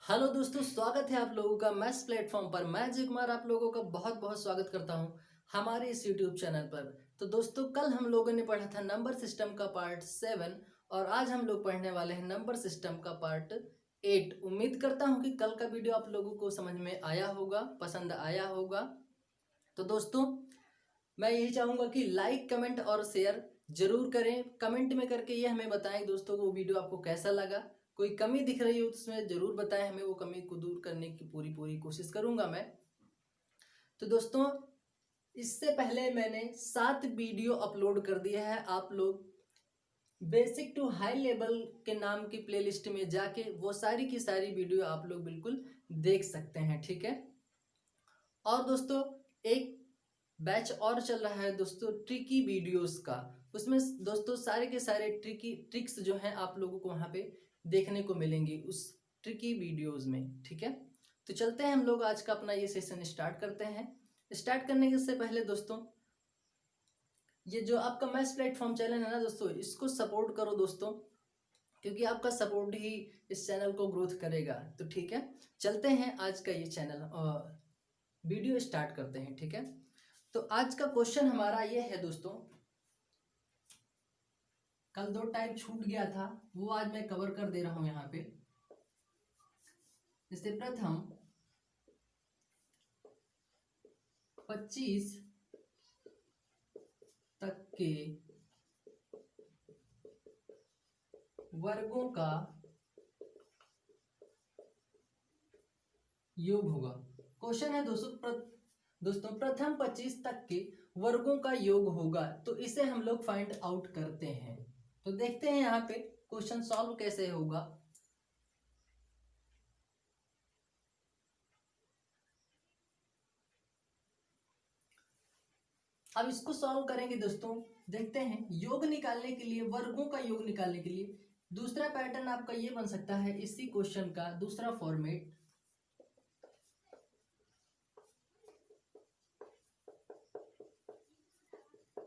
Hello दोस्तों, स्वागत है आप लोगों का मैथ्स प्लेटफॉर्म पर। मैं अजय कुमार आप लोगों का बहुत बहुत स्वागत करता हूं हमारे इस यूट्यूब चैनल पर। तो दोस्तों, कल हम लोगों ने पढ़ा था नंबर सिस्टम का पार्ट 7 और आज हम लोग पढ़ने वाले हैं नंबर सिस्टम का पार्ट 8। उम्मीद करता हूं कि कल का वीडियो आप लोगों को समझ में आया होगा, पसंद आया होगा। तो दोस्तों, मैं यही चाहूँगा कि लाइक कमेंट और शेयर जरूर करें। कमेंट में करके ये हमें बताएं दोस्तों वो वीडियो आपको कैसा लगा। कोई कमी दिख रही हो तो उसमें जरूर बताएं हमें, वो कमी को दूर करने की पूरी पूरी कोशिश करूंगा मैं। तो दोस्तों, इससे पहले मैंने 7 वीडियो अपलोड कर दिया है। आप लोग बेसिक टू हाई लेवल के नाम की प्लेलिस्ट में जाके वो सारी की सारी वीडियो आप लोग बिल्कुल देख सकते हैं, ठीक है। और दोस्तों, एक बैच और चल रहा है दोस्तों ट्रिकी वीडियोस का। उसमें दोस्तों सारे के सारे ट्रिकी ट्रिक्स जो हैं आप लोगों को वहाँ पे देखने को मिलेंगी उस ट्रिकी वीडियोस में, ठीक है। तो चलते हैं हम लोग आज का अपना ये सेशन स्टार्ट करते हैं। स्टार्ट करने से पहले दोस्तों, ये जो आपका मैथ्स प्लेटफॉर्म चैनल है ना दोस्तों, इसको सपोर्ट करो दोस्तों, क्योंकि आपका सपोर्ट ही इस चैनल को ग्रोथ करेगा। तो ठीक है, चलते हैं आज का ये चैनल वीडियो स्टार्ट करते हैं, ठीक है। तो आज का क्वेश्चन हमारा ये है दोस्तों, कल 2 टाइप छूट गया था वो आज मैं कवर कर दे रहा हूं यहाँ पे। जैसे प्रथम 25 तक के वर्गों का योग होगा। क्वेश्चन है दोस्तों प्रथम 25 तक के वर्गों का योग होगा, तो इसे हम लोग फाइंड आउट करते हैं। तो देखते हैं यहाँ पे क्वेश्चन सॉल्व कैसे होगा। अब इसको सॉल्व करेंगे दोस्तों। देखते हैं योग निकालने के लिए, वर्गों का योग निकालने के लिए दूसरा पैटर्न आपका ये बन सकता है। इसी क्वेश्चन का दूसरा फॉर्मेट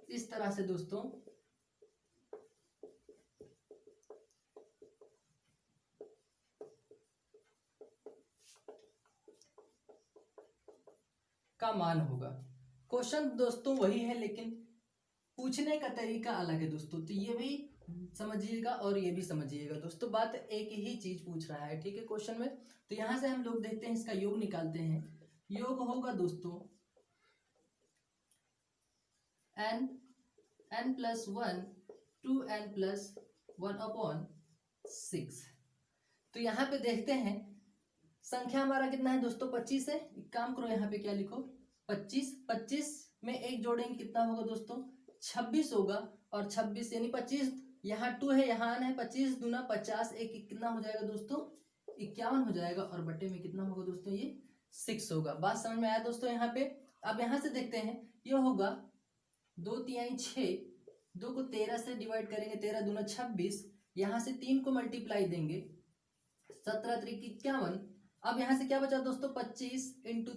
इस तरह से दोस्तों, का मान होगा। क्वेश्चन दोस्तों वही है, लेकिन पूछने का तरीका अलग है दोस्तों। तो ये भी समझिएगा और ये भी समझिएगा दोस्तों, बात एक ही चीज पूछ रहा है, ठीक है, क्वेश्चन में। तो यहां से हम लोग देखते हैं, इसका योग निकालते हैं। योग होगा दोस्तों n+1 2n+1/6। तो यहाँ पे देखते हैं संख्या हमारा कितना है दोस्तों, 25 है। एक काम करो, यहाँ पे क्या लिखो, 25। 25 में एक जोड़ेंगे कितना होगा दोस्तों, 26 होगा। और 26 यानी 25, यहाँ 2 है यहाँ n है, 25 दूना 50, एक कितना हो जाएगा दोस्तों, 51 हो जाएगा। और बटे में कितना होगा दोस्तों, ये 6 होगा। बात समझ में आया दोस्तों यहाँ पे। अब यहाँ से देखते हैं, ये होगा 2×3 6, 2 को 13 से डिवाइड करेंगे, 13 दूना 26, यहाँ से 3 को मल्टीप्लाई देंगे, 17×3 = 51। अब यहां से क्या बचा दोस्तों, 25 इंटू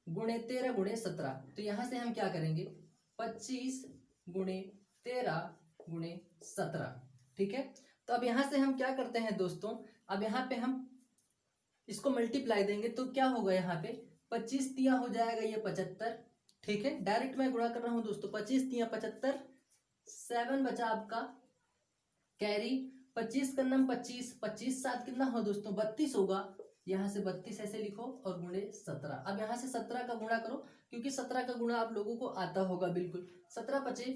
गुणे 13 गुणे 17। तो यहां से हम क्या करेंगे, 25 गुणे 13 गुणे 17, ठीक है। तो अब यहां से हम क्या करते हैं दोस्तों, अब यहाँ पे हम इसको मल्टीप्लाई देंगे तो क्या होगा, यहाँ पे 25 तिया हो जाएगा ये 75, ठीक है। डायरेक्ट मैं गुणा कर रहा हूं दोस्तों, 25 तिया 75, 7 बचा आपका कैरी, 25 का नम 25, 25 7 कितना हो दोस्तों, 32 होगा। यहाँ से 32 ऐसे लिखो और गुणे 17। अब यहाँ से 17 का गुणा करो, क्योंकि 17 का गुणा आप लोगों को आता होगा बिल्कुल। 17 × 5 =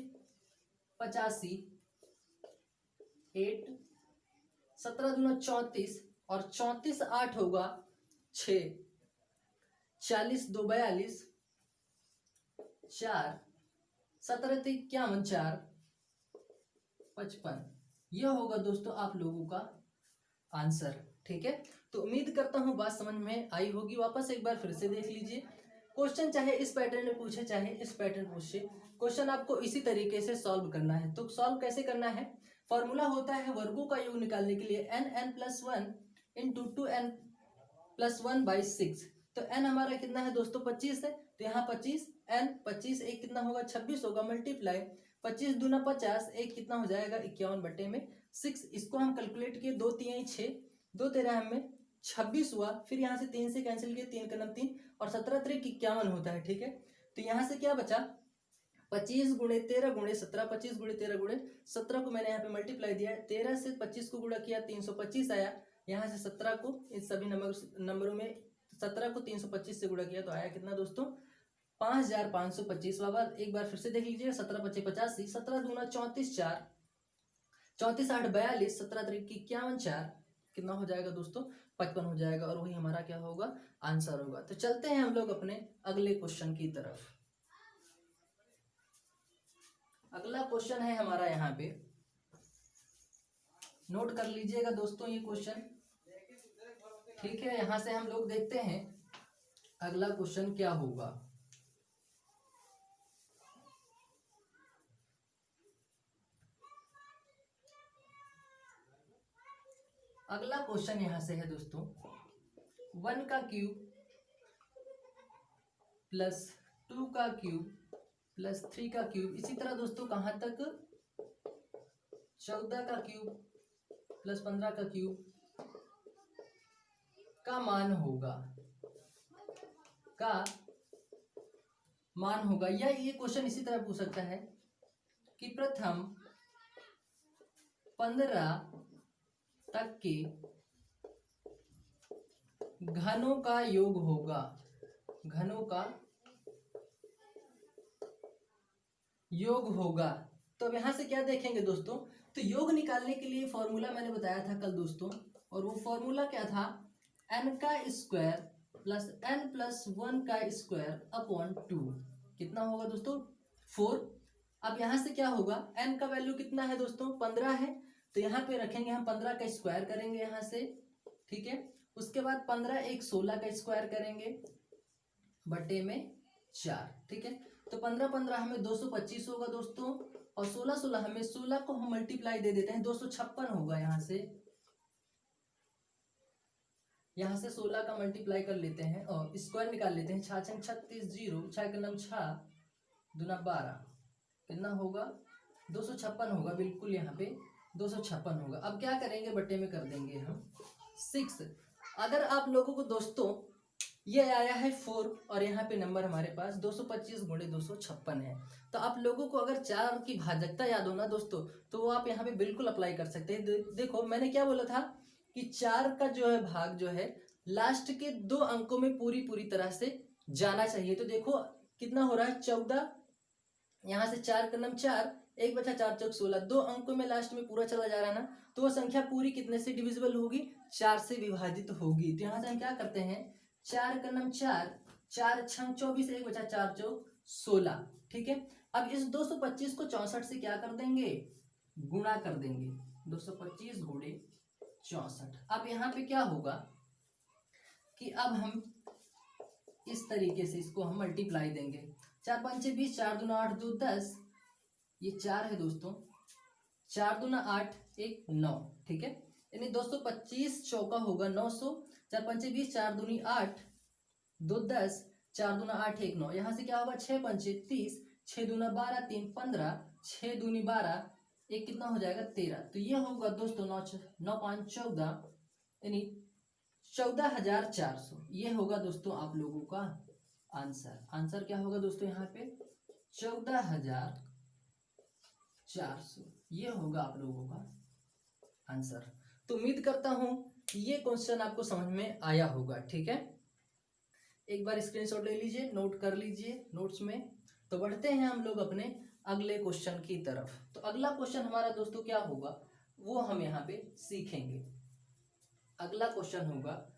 85, 8, 17 दूना 34, और 34 8 होगा 6, 40 2 42, 4, 17 3 51, 4 55। यह होगा दोस्तों आप लोगों का आंसर, ठीक है। तो उम्मीद करता हूं बात समझ में आई होगी। वापस एक बार फिर से देख लीजिए क्वेश्चन, चाहे इस पैटर्न में पूछे चाहे इस पैटर्न पूछे, क्वेश्चन आपको इसी तरीके से सॉल्व करना है। तो सॉल्व कैसे करना है, फॉर्मूला होता है वर्गों का योग निकालने के लिए n+1 इंटू 2n+1/6। तो n हमारा कितना है दोस्तों, 25 है। तो यहाँ 25 n 25 एक कितना होगा, 26 होगा, मल्टीप्लाई 25 दूना 50, एक कितना हो जाएगा, 51 बटे में 6। इसको हम कैलकुलेट किए, 2×3 = 6, 2×13 में 26 हुआ, फिर यहाँ से 3 से कैंसिल किया, 3 का 3 और 17 3 51 होता है। ठीक है, तो यहाँ से क्या बचा 25 गुणे 13 गुणे 17, 25 गुणे 13 गुणे 17 को मैंने यहाँ पे मल्टीप्लाई दिया है, 13 से 25 को गुणा किया 325 आया, यहाँ से 17 को इन सभी नंबरों में 17 को 325 से गुणा किया तो आया कितना दोस्तों 5525। एक बार फिर से देख लीजिए, 17 25 85, 17 दूना 34 4, 34 8 42, 17 3 51 4, कितना हो जाएगा दोस्तों 55 हो जाएगा और वही हमारा क्या होगा आंसर होगा। तो चलते हैं हम लोग अपने अगले क्वेश्चन की तरफ। अगला क्वेश्चन है हमारा, यहाँ पे नोट कर लीजिएगा दोस्तों ये क्वेश्चन। ठीक है, यहां से हम लोग देखते हैं अगला क्वेश्चन क्या होगा। अगला क्वेश्चन यहां से है दोस्तों 1 का क्यूब प्लस 2 का क्यूब प्लस 3 का क्यूब, इसी तरह दोस्तों कहां तक 14 का क्यूब प्लस 15 का क्यूब का मान होगा या ये क्वेश्चन इसी तरह पूछ सकता है कि प्रथम 15 तक के घनों का योग होगा, घनों का योग होगा। तो अब यहां से क्या देखेंगे दोस्तों, तो योग निकालने के लिए फॉर्मूला मैंने बताया था कल दोस्तों, और वो फॉर्मूला क्या था n का स्क्वायर प्लस n प्लस 1 का स्क्वायर अपॉन 2, कितना होगा दोस्तों 4। अब यहां से क्या होगा n का वैल्यू कितना है दोस्तों 15 है, तो यहाँ पे रखेंगे हम 15 का स्क्वायर करेंगे यहाँ से। ठीक है, उसके बाद 15 एक 16 का स्क्वायर करेंगे बटे में 4। ठीक है, तो 15 15 हमें 225 होगा दोस्तों, और 16 16 हमें 16 को हम मल्टीप्लाई दे देते हैं 256 होगा। यहाँ से 16 का मल्टीप्लाई कर लेते हैं और स्क्वायर निकाल लेते हैं। 6 36 0, 6 का नाम 6 दूना 12, कितना होगा 256 होगा, बिल्कुल यहाँ पे 256 होगा। अब क्या करेंगे बटे में कर देंगे हम 6। अगर आप लोगों को दोस्तों ये आया है 4 और यहाँ पे नंबर हमारे पास 225 गुणे 256 है, तो आप लोगों को अगर 4 की भाजकता याद हो ना दोस्तों, तो वो आप यहाँ पे बिल्कुल अप्लाई कर सकते हैं। देखो मैंने क्या बोला था कि 4 का जो है भाग जो है लास्ट के 2 अंकों में पूरी तरह से जाना चाहिए। तो देखो कितना हो रहा है 14, यहाँ से 4 का नाम 4, 1 बचा 4 चौक 16, 2 अंकों में लास्ट में पूरा चला जा रहा है ना, तो वो संख्या पूरी कितने से डिविजिबल होगी 4 से विभाजित होगी। तो यहाँ से हम क्या करते हैं 4 का नाम 4, 4 6 24, 1 बचा 4 चौक 16। ठीक है, अब इस 225 को 64 से क्या कर देंगे गुणा कर देंगे, 225 गुणे 64। अब यहाँ पे क्या होगा कि अब हम इस तरीके से इसको हम मल्टीप्लाई देंगे, 4 5 20, 4 दूना 8 2 10, ये 4 है दोस्तों, 4 दूना 8 1 9। ठीक है, यानी 225 चौका होगा 900, 4 5 20, 4 दूनी 8 2 10, 4 दूना 8 1 9, यहाँ से क्या होगा 6 5 30, 6 दूना 12 3 15, 6 दूनी 12 एक कितना हो जाएगा 13। तो ये होगा दोस्तों 9 5 14, यानी 14,400। ये होगा दोस्तों आप लोगों का आंसर क्या होगा दोस्तों यहाँ पे 14,400, ये होगा आप लोगों का आंसर। तो उम्मीद करता हूं ये क्वेश्चन आपको समझ में आया होगा। ठीक है, एक बार स्क्रीनशॉट ले लीजिए, नोट कर लीजिए नोट्स में। तो बढ़ते हैं हम लोग अपने अगले क्वेश्चन की तरफ। तो अगला क्वेश्चन हमारा दोस्तों क्या होगा वो हम यहाँ पे सीखेंगे। अगला क्वेश्चन होगा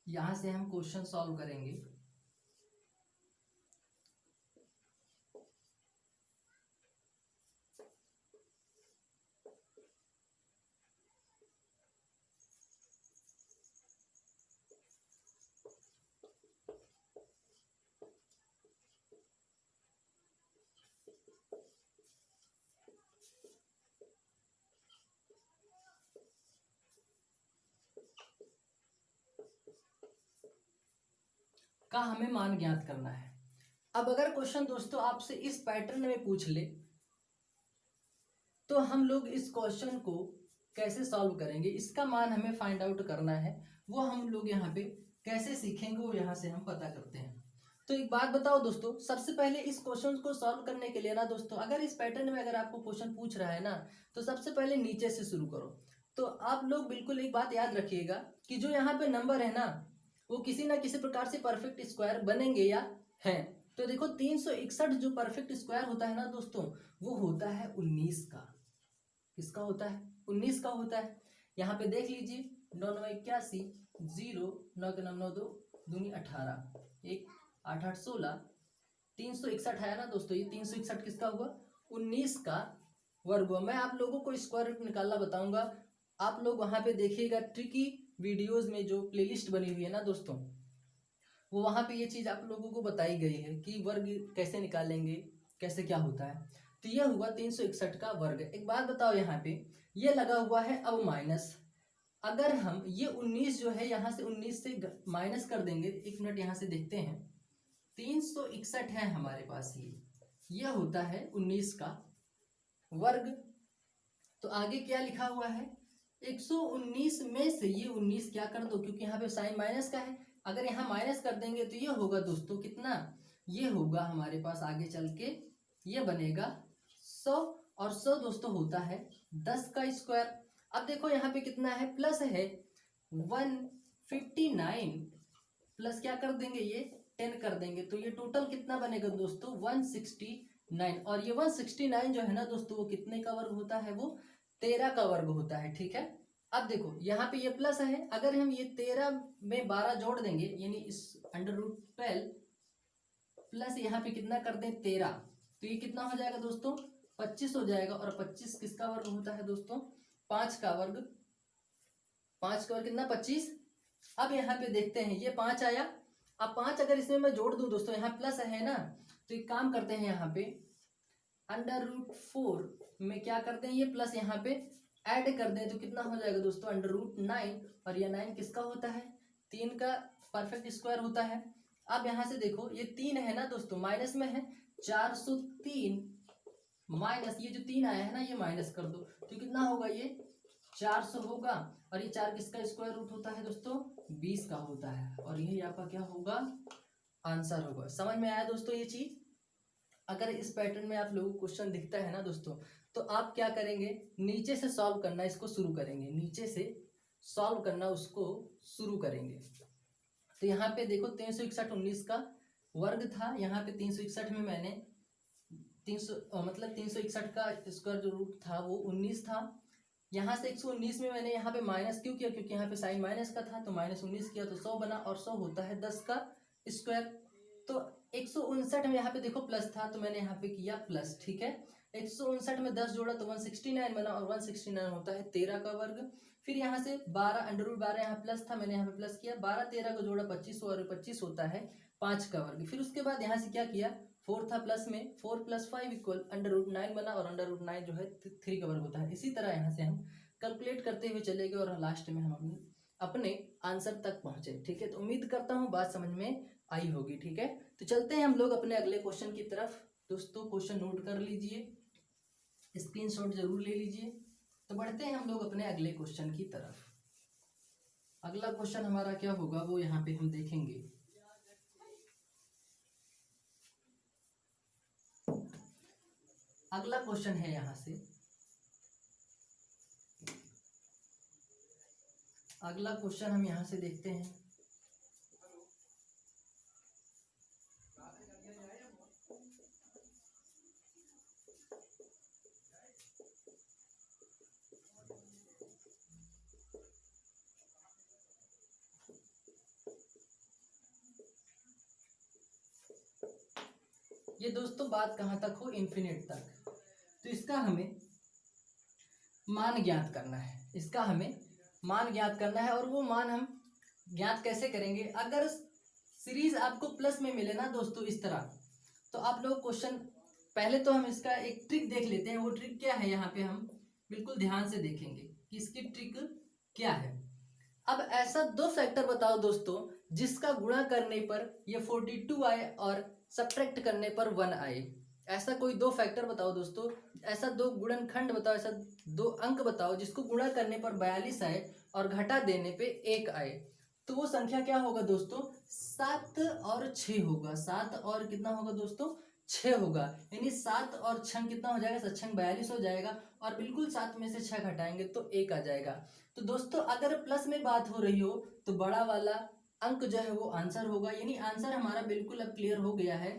यहाँ से हम क्वेश्चन सॉल्व करेंगे। का हमें मान ज्ञात करना है। अब अगर क्वेश्चन दोस्तों आपसे इस पैटर्न में पूछ ले तो हम लोग इस क्वेश्चन को कैसे सॉल्व करेंगे, इसका मान हमें फाइंड आउट करना है, वो हम लोग यहाँ पे कैसे सीखेंगे वो यहाँ से हम पता करते हैं। तो एक बात बताओ दोस्तों, सबसे पहले इस क्वेश्चन को सॉल्व करने के लिए ना दोस्तों, अगर इस पैटर्न में अगर आपको क्वेश्चन पूछ रहा है ना तो सबसे पहले नीचे से शुरू करो। तो आप लोग बिल्कुल एक बात याद रखिएगा कि जो यहाँ पे नंबर है ना वो किसी ना किसी प्रकार से परफेक्ट स्क्वायर बनेंगे या हैं। तो देखो 361 जो परफेक्ट स्क्वायर होता है ना दोस्तों वो होता है 19 का। किसका होता है? 19 का होता है। यहाँ पे देख लीजिए 9 9 81, 0 9 के 9 9 2 दूनी 18, 1 8 8 16, 361 है ना दोस्तों। ये 361 किसका हुआ? 19 का वर्ग हुआ। मैं आप लोगों को स्क्वायर रूट निकालना बताऊंगा, आप लोग वहां पे देखिएगा ट्रिकी वीडियोस में जो प्लेलिस्ट बनी हुई है ना दोस्तों, वो वहां पे ये चीज आप लोगों को बताई गई है कि वर्ग कैसे निकालेंगे, कैसे क्या होता है। तो ये हुआ 361 का वर्ग। एक बात बताओ, यहाँ पे ये लगा हुआ है अब माइनस, अगर हम ये 19 जो है यहाँ से 19 से माइनस कर देंगे, एक मिनट यहाँ से देखते हैं, 361 है हमारे पास, ये होता है 19 का वर्ग। तो आगे क्या लिखा हुआ है? 119 में से ये 19 क्या कर दो, क्योंकि यहाँ पे साइन माइनस का है, अगर यहाँ माइनस कर देंगे तो ये होगा दोस्तों कितना, ये होगा हमारे पास आगे चल के ये बनेगा 100, और 100 दोस्तों होता है 10 का स्क्वायर। अब देखो यहाँ पे कितना है, प्लस है 159 प्लस क्या कर देंगे, ये 10 कर देंगे, तो ये टोटल कितना बनेगा दोस्तों 169। और ये 169 जो है ना दोस्तों वो कितने का वर्ग होता है, वो 13 का वर्ग होता है। ठीक है, अब देखो यहाँ पे ये प्लस है, अगर हम ये 13 में 12 जोड़ देंगे यानी इस √12 प्लस यहाँ पे कितना कर दें 13, तो ये कितना हो जाएगा दोस्तों 25 हो जाएगा। और 25 किसका वर्ग होता है दोस्तों? 5 का वर्ग। 5 का वर्ग कितना 25। अब यहाँ पे देखते हैं ये 5 आया, अब 5 अगर इसमें मैं जोड़ दूं दोस्तों, यहाँ प्लस है ना, तो एक काम करते हैं यहाँ पे √4 में क्या करते हैं, ये प्लस यहाँ पे ऐड कर दें तो कितना हो जाएगा दोस्तों √9, और ये 9 किसका होता है? 3 का परफेक्ट स्क्वायर होता है। अब यहाँ से देखो ये 3 है ना दोस्तों, माइनस में है, 403 माइनस ये जो 3 आया है ना ये माइनस कर दो, तो कितना होगा, ये 400 होगा। और ये 4 किसका स्क्वायर रूट होता है दोस्तों? 20 का होता है, और यही आपका क्या होगा, आंसर होगा। समझ में आया दोस्तों ये चीज? अगर इस पैटर्न में आप लोगों को क्वेश्चन दिखता है ना दोस्तों, तो आप क्या करेंगे, नीचे से सॉल्व करना इसको शुरू करेंगे, नीचे से सॉल्व करना उसको शुरू करेंगे। तो यहाँ पे देखो 361 19 का वर्ग था, यहाँ पे 361 में मैंने 361 का स्क्वायर जो रूट था वो 19 था। यहाँ से 119 में मैंने यहाँ पे माइनस क्यों किया, क्योंकि यहाँ पे साइन माइनस का था, तो -19 किया तो 100 बना, और 100 होता है 10 का स्क्वायर। तो 159 में यहाँ पे देखो प्लस था तो मैंने यहाँ पे किया प्लस। ठीक है, 159 में 10 जोड़ा तो 169 बना, और 169 होता है 13 का वर्ग। फिर यहाँ से 12 √12 यहाँ प्लस था, मैंने यहाँ पे प्लस किया, 12 13 को जोड़ा 25, और 25 होता है 5 का वर्ग। फिर उसके बाद यहाँ से क्या किया, 4 था प्लस में, 4 + 5 = √9 बना, और √9 जो है 3 का वर्ग होता है। इसी तरह यहाँ से हम कैलकुलेट करते हुए चलेंगे और लास्ट में हम अपने आंसर तक पहुंचे। ठीक है, तो उम्मीद करता हूँ बात समझ में आई होगी। ठीक है, तो चलते हैं हम लोग अपने अगले क्वेश्चन की तरफ। दोस्तों क्वेश्चन नोट कर लीजिए, स्क्रीनशॉट जरूर ले लीजिए। तो बढ़ते हैं हम लोग अपने अगले क्वेश्चन की तरफ। अगला क्वेश्चन हमारा क्या होगा वो यहाँ पे हम देखेंगे। अगला क्वेश्चन है यहाँ से, अगला क्वेश्चन हम यहाँ से देखते हैं। ये दोस्तों बात कहाँ तक हो, इन्फिनिट तक। तो इसका हमें मान ज्ञात करना है, इसका हमें मान ज्ञात करना है। और वो मान हम ज्ञात कैसे करेंगे, अगर सीरीज आपको प्लस में मिले ना दोस्तों इस तरह, तो आप लोग क्वेश्चन पहले तो हम इसका एक ट्रिक देख लेते हैं। वो ट्रिक क्या है यहाँ पे हम बिल्कुल ध्यान से देखेंगे कि इसकी ट्रिक क्या है। अब ऐसा दो फैक्टर बताओ दोस्तों जिसका गुणा करने पर ये 42 आए और सब्ट्रैक्ट करने पर 1 आए। ऐसा कोई दो फैक्टर बताओ दोस्तों, ऐसा दो गुणनखंड बताओ, ऐसा दो अंक बताओ जिसको गुणा करने पर 42 आए और घटा देने पे 1 आए। तो वो संख्या क्या होगा दोस्तों, 7 और 6 होगा। 7 और कितना होगा दोस्तों, 6 होगा। यानी 7 और 6 कितना हो जाएगा, 7 42 हो जाएगा और बिल्कुल 7 में से 6 घटाएंगे तो 1 आ जाएगा। तो दोस्तों अगर प्लस में बात हो रही हो तो बड़ा वाला अंक जो है वो आंसर होगा। यानी आंसर हमारा बिल्कुल अब क्लियर हो गया है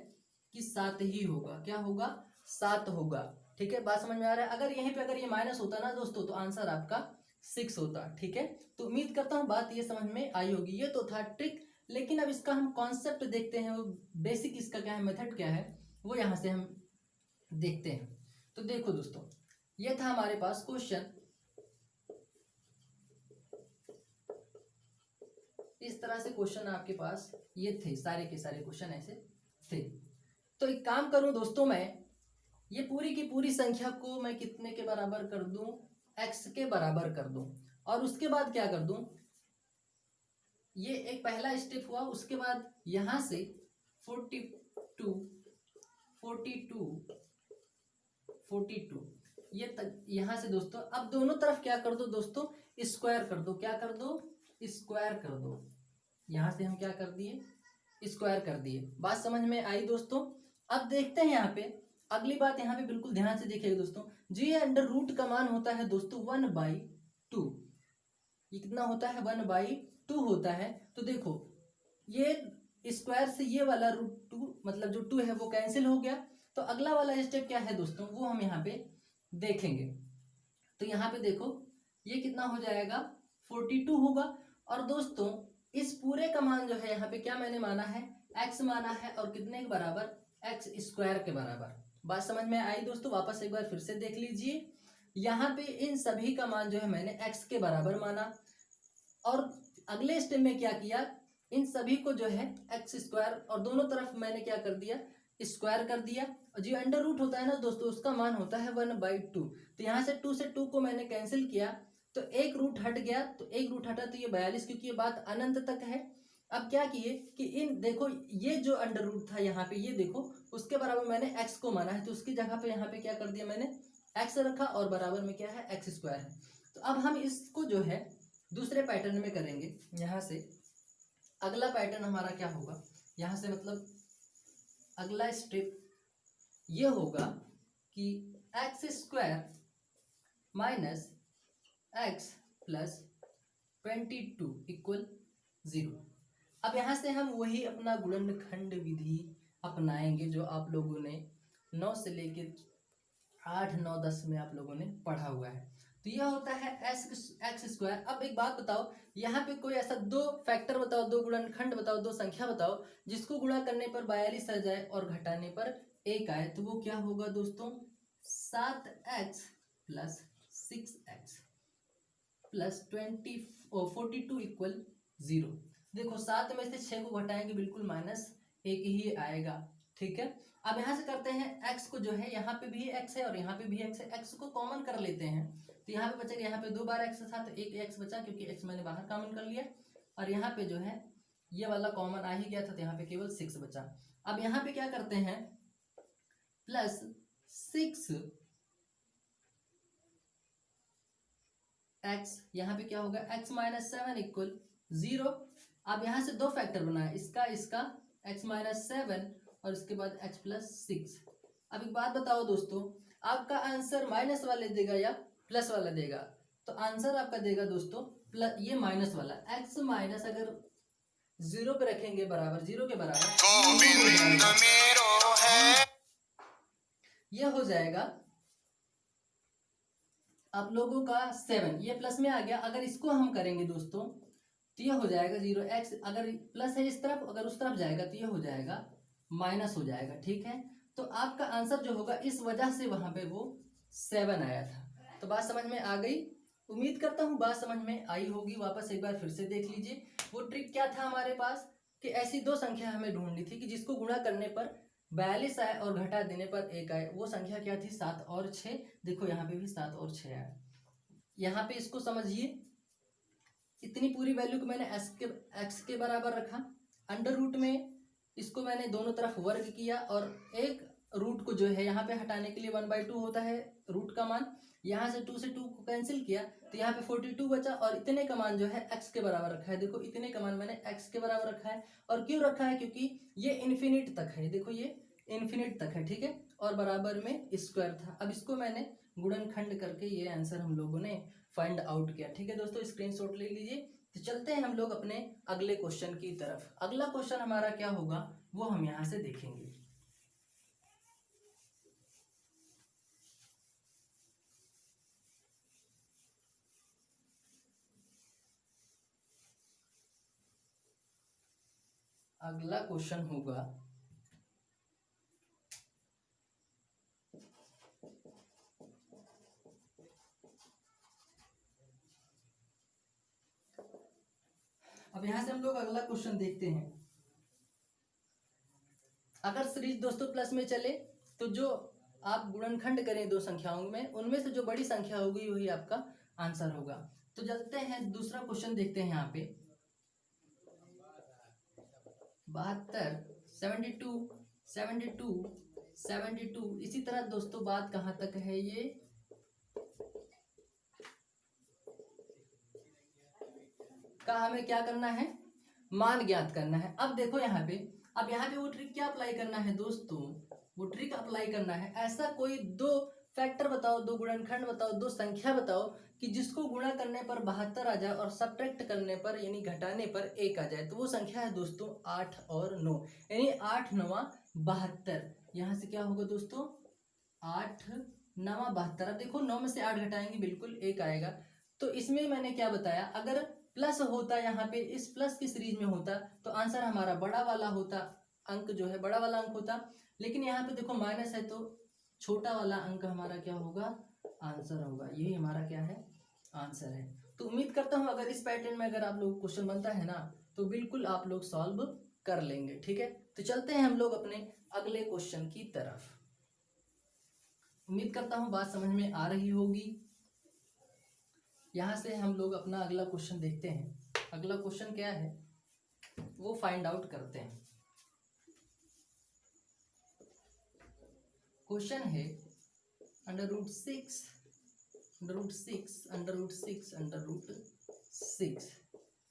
कि 7 ही होगा। क्या होगा, 7 होगा। ठीक है, बात समझ में आ रहा है। अगर यहीं पे अगर ये माइनस होता ना दोस्तों तो आंसर आपका 6 होता। ठीक है, तो उम्मीद करता हूँ बात ये समझ में आई होगी। ये तो था ट्रिक, लेकिन अब इसका हम कॉन्सेप्ट देखते हैं, वो बेसिक इसका क्या है, मेथड क्या है, वो यहाँ से हम देखते हैं। तो देखो दोस्तों, ये था हमारे पास क्वेश्चन। इस तरह से क्वेश्चन आपके पास ये थे, सारे के सारे क्वेश्चन ऐसे थे। तो एक काम करूं दोस्तों, मैं ये पूरी की पूरी संख्या को मैं कितने के बराबर कर दूं, x के बराबर कर दूं। और उसके बाद क्या कर दूं, ये एक पहला स्टेप हुआ। उसके बाद यहां से 42 42 42 ये तक यहां से दोस्तों अब दोनों तरफ क्या कर दो दोस्तों, स्क्वायर कर दो। क्या कर दो, स्क्वायर कर दो। यहां से हम क्या कर दिए, स्क्वायर कर दिए। बात समझ में आई दोस्तों। अब देखते हैं यहाँ पे अगली बात, यहाँ पे बिल्कुल ध्यान से देखिएगा दोस्तों। जी अंडर रूट का मान होता है दोस्तों 1/2। ये कितना होता है, 1/2 होता है। तो देखो ये स्क्वायर से ये वाला √2 मतलब जो 2 है वो कैंसिल हो गया। तो अगला वाला स्टेप क्या है दोस्तों, वो हम यहाँ पे देखेंगे। तो यहाँ पे देखो ये कितना हो जाएगा, 42 होगा। और दोस्तों इस पूरे का मान जो है यहाँ पे क्या मैंने माना है, x माना है और कितने के बराबर, x² के बराबर। बात समझ में आई दोस्तों, वापस एक बार फिर से देख लीजिए। यहाँ पे इन सभी का मान जो है मैंने x के बराबर माना और अगले स्टेप में क्या किया, इन सभी को जो है x² और दोनों तरफ मैंने क्या कर दिया, स्क्वायर कर दिया। और जो अंडर रूट होता है ना दोस्तों उसका मान होता है 1/2। तो यहाँ से 2 से 2 को मैंने कैंसिल किया तो एक रूट हट गया, तो एक रूट हटा तो ये 42, क्योंकि ये बात अनंत तक है। अब क्या किए कि इन देखो ये जो अंडर रूट था यहाँ पे, ये देखो उसके बराबर मैंने x को माना है तो उसकी जगह पे यहाँ पे क्या कर दिया मैंने, x रखा और बराबर में क्या है, x² है। तो अब हम इसको जो है दूसरे पैटर्न में करेंगे। यहाँ से अगला पैटर्न हमारा क्या होगा, यहाँ से मतलब अगला स्टेप ये होगा कि x² minus x plus 22 equal 0। अब यहाँ से हम वही अपना गुणनखंड विधि अपनाएंगे जो आप लोगों ने 9 से लेके 8, 9, 10 में आप लोगों ने पढ़ा हुआ है। तो यह होता है x²। अब एक बात बताओ, यहाँ पे कोई ऐसा दो फैक्टर बताओ, दो गुणनखंड बताओ, दो संख्या बताओ जिसको गुणा करने पर 42 आ जाए और घटाने पर 1 आए। तो वो क्या होगा दोस्तों, 7x plus 6x plus 42 equal 0। देखो 7 में से 6 को घटाएंगे बिल्कुल -1 ही आएगा। ठीक है, अब यहाँ से करते हैं x को जो है, यहाँ पे भी x है और यहाँ पे भी x है, x को कॉमन कर लेते हैं। तो यहाँ पे बचेगा, यहाँ पे 2 बार x था तो एक x बचा क्योंकि x मैंने बाहर कॉमन कर लिया। और यहाँ पे जो है ये वाला कॉमन आ ही गया था तो यहाँ पे केवल 6 बचा। अब यहाँ पे क्या करते हैं, प्लस 6 x, यहाँ पे क्या होगा x माइनस 7 इक्वल 0। अब यहाँ से दो फैक्टर बना है, इसका इसका x माइनस 7 और इसके बाद h प्लस 6। अब एक बात बताओ दोस्तों, आपका आंसर माइनस वाले देगा या प्लस वाला देगा? तो आंसर आपका देगा दोस्तों प्लस, ये माइनस वाला x माइनस अगर 0 पे रखेंगे बराबर 0 के बराबर ये हो जाएगा आप लोगों का 7, ये प्लस में आ गया। अगर इसको हम करेंगे दोस्तों तो ये हो जाएगा 0x, अगर प्लस है इस तरफ अगर उस तरफ जाएगा तो ये हो जाएगा माइनस हो जाएगा। ठीक है, तो आपका आंसर जो होगा इस वजह से वहां पे वो 7 आया था। तो बात समझ में आ गई, उम्मीद करता हूँ बात समझ में आई होगी। वापस एक बार फिर से देख लीजिए, वो ट्रिक क्या था हमारे पास कि ऐसी दो संख्या हमें ढूंढनी थी कि जिसको गुणा करने पर 42 आए और घटा देने पर 1 आए। वो संख्या क्या थी, 7 और 6। देखो यहाँ पे भी 7 और 6 आए। यहाँ पे इसको समझिए, इतनी पूरी वैल्यू को मैंने एक्स के बराबर रखा, अंडर रूट में इसको मैंने दोनों तरफ वर्ग किया, और एक रूट को जो है यहाँ पे हटाने के लिए 1/2 होता है रूट का मान, यहाँ से 2 से 2 को कैंसिल किया तो यहाँ पे 42 बचा, और इतने का मान जो है x के बराबर रखा है। देखो इतने का मान मैंने x के बराबर रखा है, और क्यों रखा है, क्योंकि ये इन्फिनिट तक है, देखो ये इन्फिनिट तक है, ठीक है, और बराबर में स्क्वायर था। अब इसको मैंने गुणनखंड करके ये आंसर हम लोगों ने फाइंड आउट किया, ठीक है दोस्तों, स्क्रीनशॉट ले लीजिए। तो चलते हैं हम लोग अपने अगले क्वेश्चन की तरफ। अगला क्वेश्चन हमारा क्या होगा वो हम यहाँ से देखेंगे। अगला क्वेश्चन होगा अब यहां से हम लोग अगला क्वेश्चन देखते हैं। अगर सीरीज दोस्तों प्लस में चले तो जो आप गुणनखंड करें दो संख्याओं में, उनमें से जो बड़ी संख्या होगी वही आपका आंसर होगा। तो चलते हैं दूसरा क्वेश्चन देखते हैं यहाँ पे। 72, 72, 72, 72, इसी तरह दोस्तों बात कहाँ तक है, ये का हमें क्या करना है, मान ज्ञात करना है। अब देखो यहाँ पे, अब यहाँ पे वो ट्रिक क्या अप्लाई करना है दोस्तों, वो ट्रिक अप्लाई करना है, ऐसा कोई दो फैक्टर बताओ, दो गुणनखंड बताओ, दो संख्या बताओ कि जिसको गुणा करने पर 72 आ जाए और सब्ट्रैक्ट करने पर यानी घटाने पर 1 आ जाए। तो वो संख्या है दोस्तों 8 और 9, यानी 8 9 72। यहाँ से क्या होगा दोस्तों, 8 9 72। अब देखो 9 में से 8 घटाएंगे बिल्कुल 1 आएगा। तो इसमें मैंने क्या बताया, अगर प्लस होता यहाँ पे, इस प्लस की सीरीज में होता तो आंसर हमारा बड़ा वाला होता, अंक जो है बड़ा वाला अंक होता। लेकिन यहाँ पे देखो माइनस है तो छोटा वाला अंक हमारा क्या होगा, आंसर होगा। यही हमारा क्या है, आंसर है। तो उम्मीद करता हूँ अगर इस पैटर्न में अगर आप लोग क्वेश्चन बनता है ना तो बिल्कुल आप लोग सॉल्व कर लेंगे, ठीक है। तो चलते हैं हम लोग अपने अगले क्वेश्चन की तरफ। उम्मीद करता हूँ बात समझ में आ रही होगी। यहाँ से हम लोग अपना अगला क्वेश्चन देखते हैं। अगला क्वेश्चन क्या है वो फाइंड आउट करते हैं। क्वेश्चन है √6 √6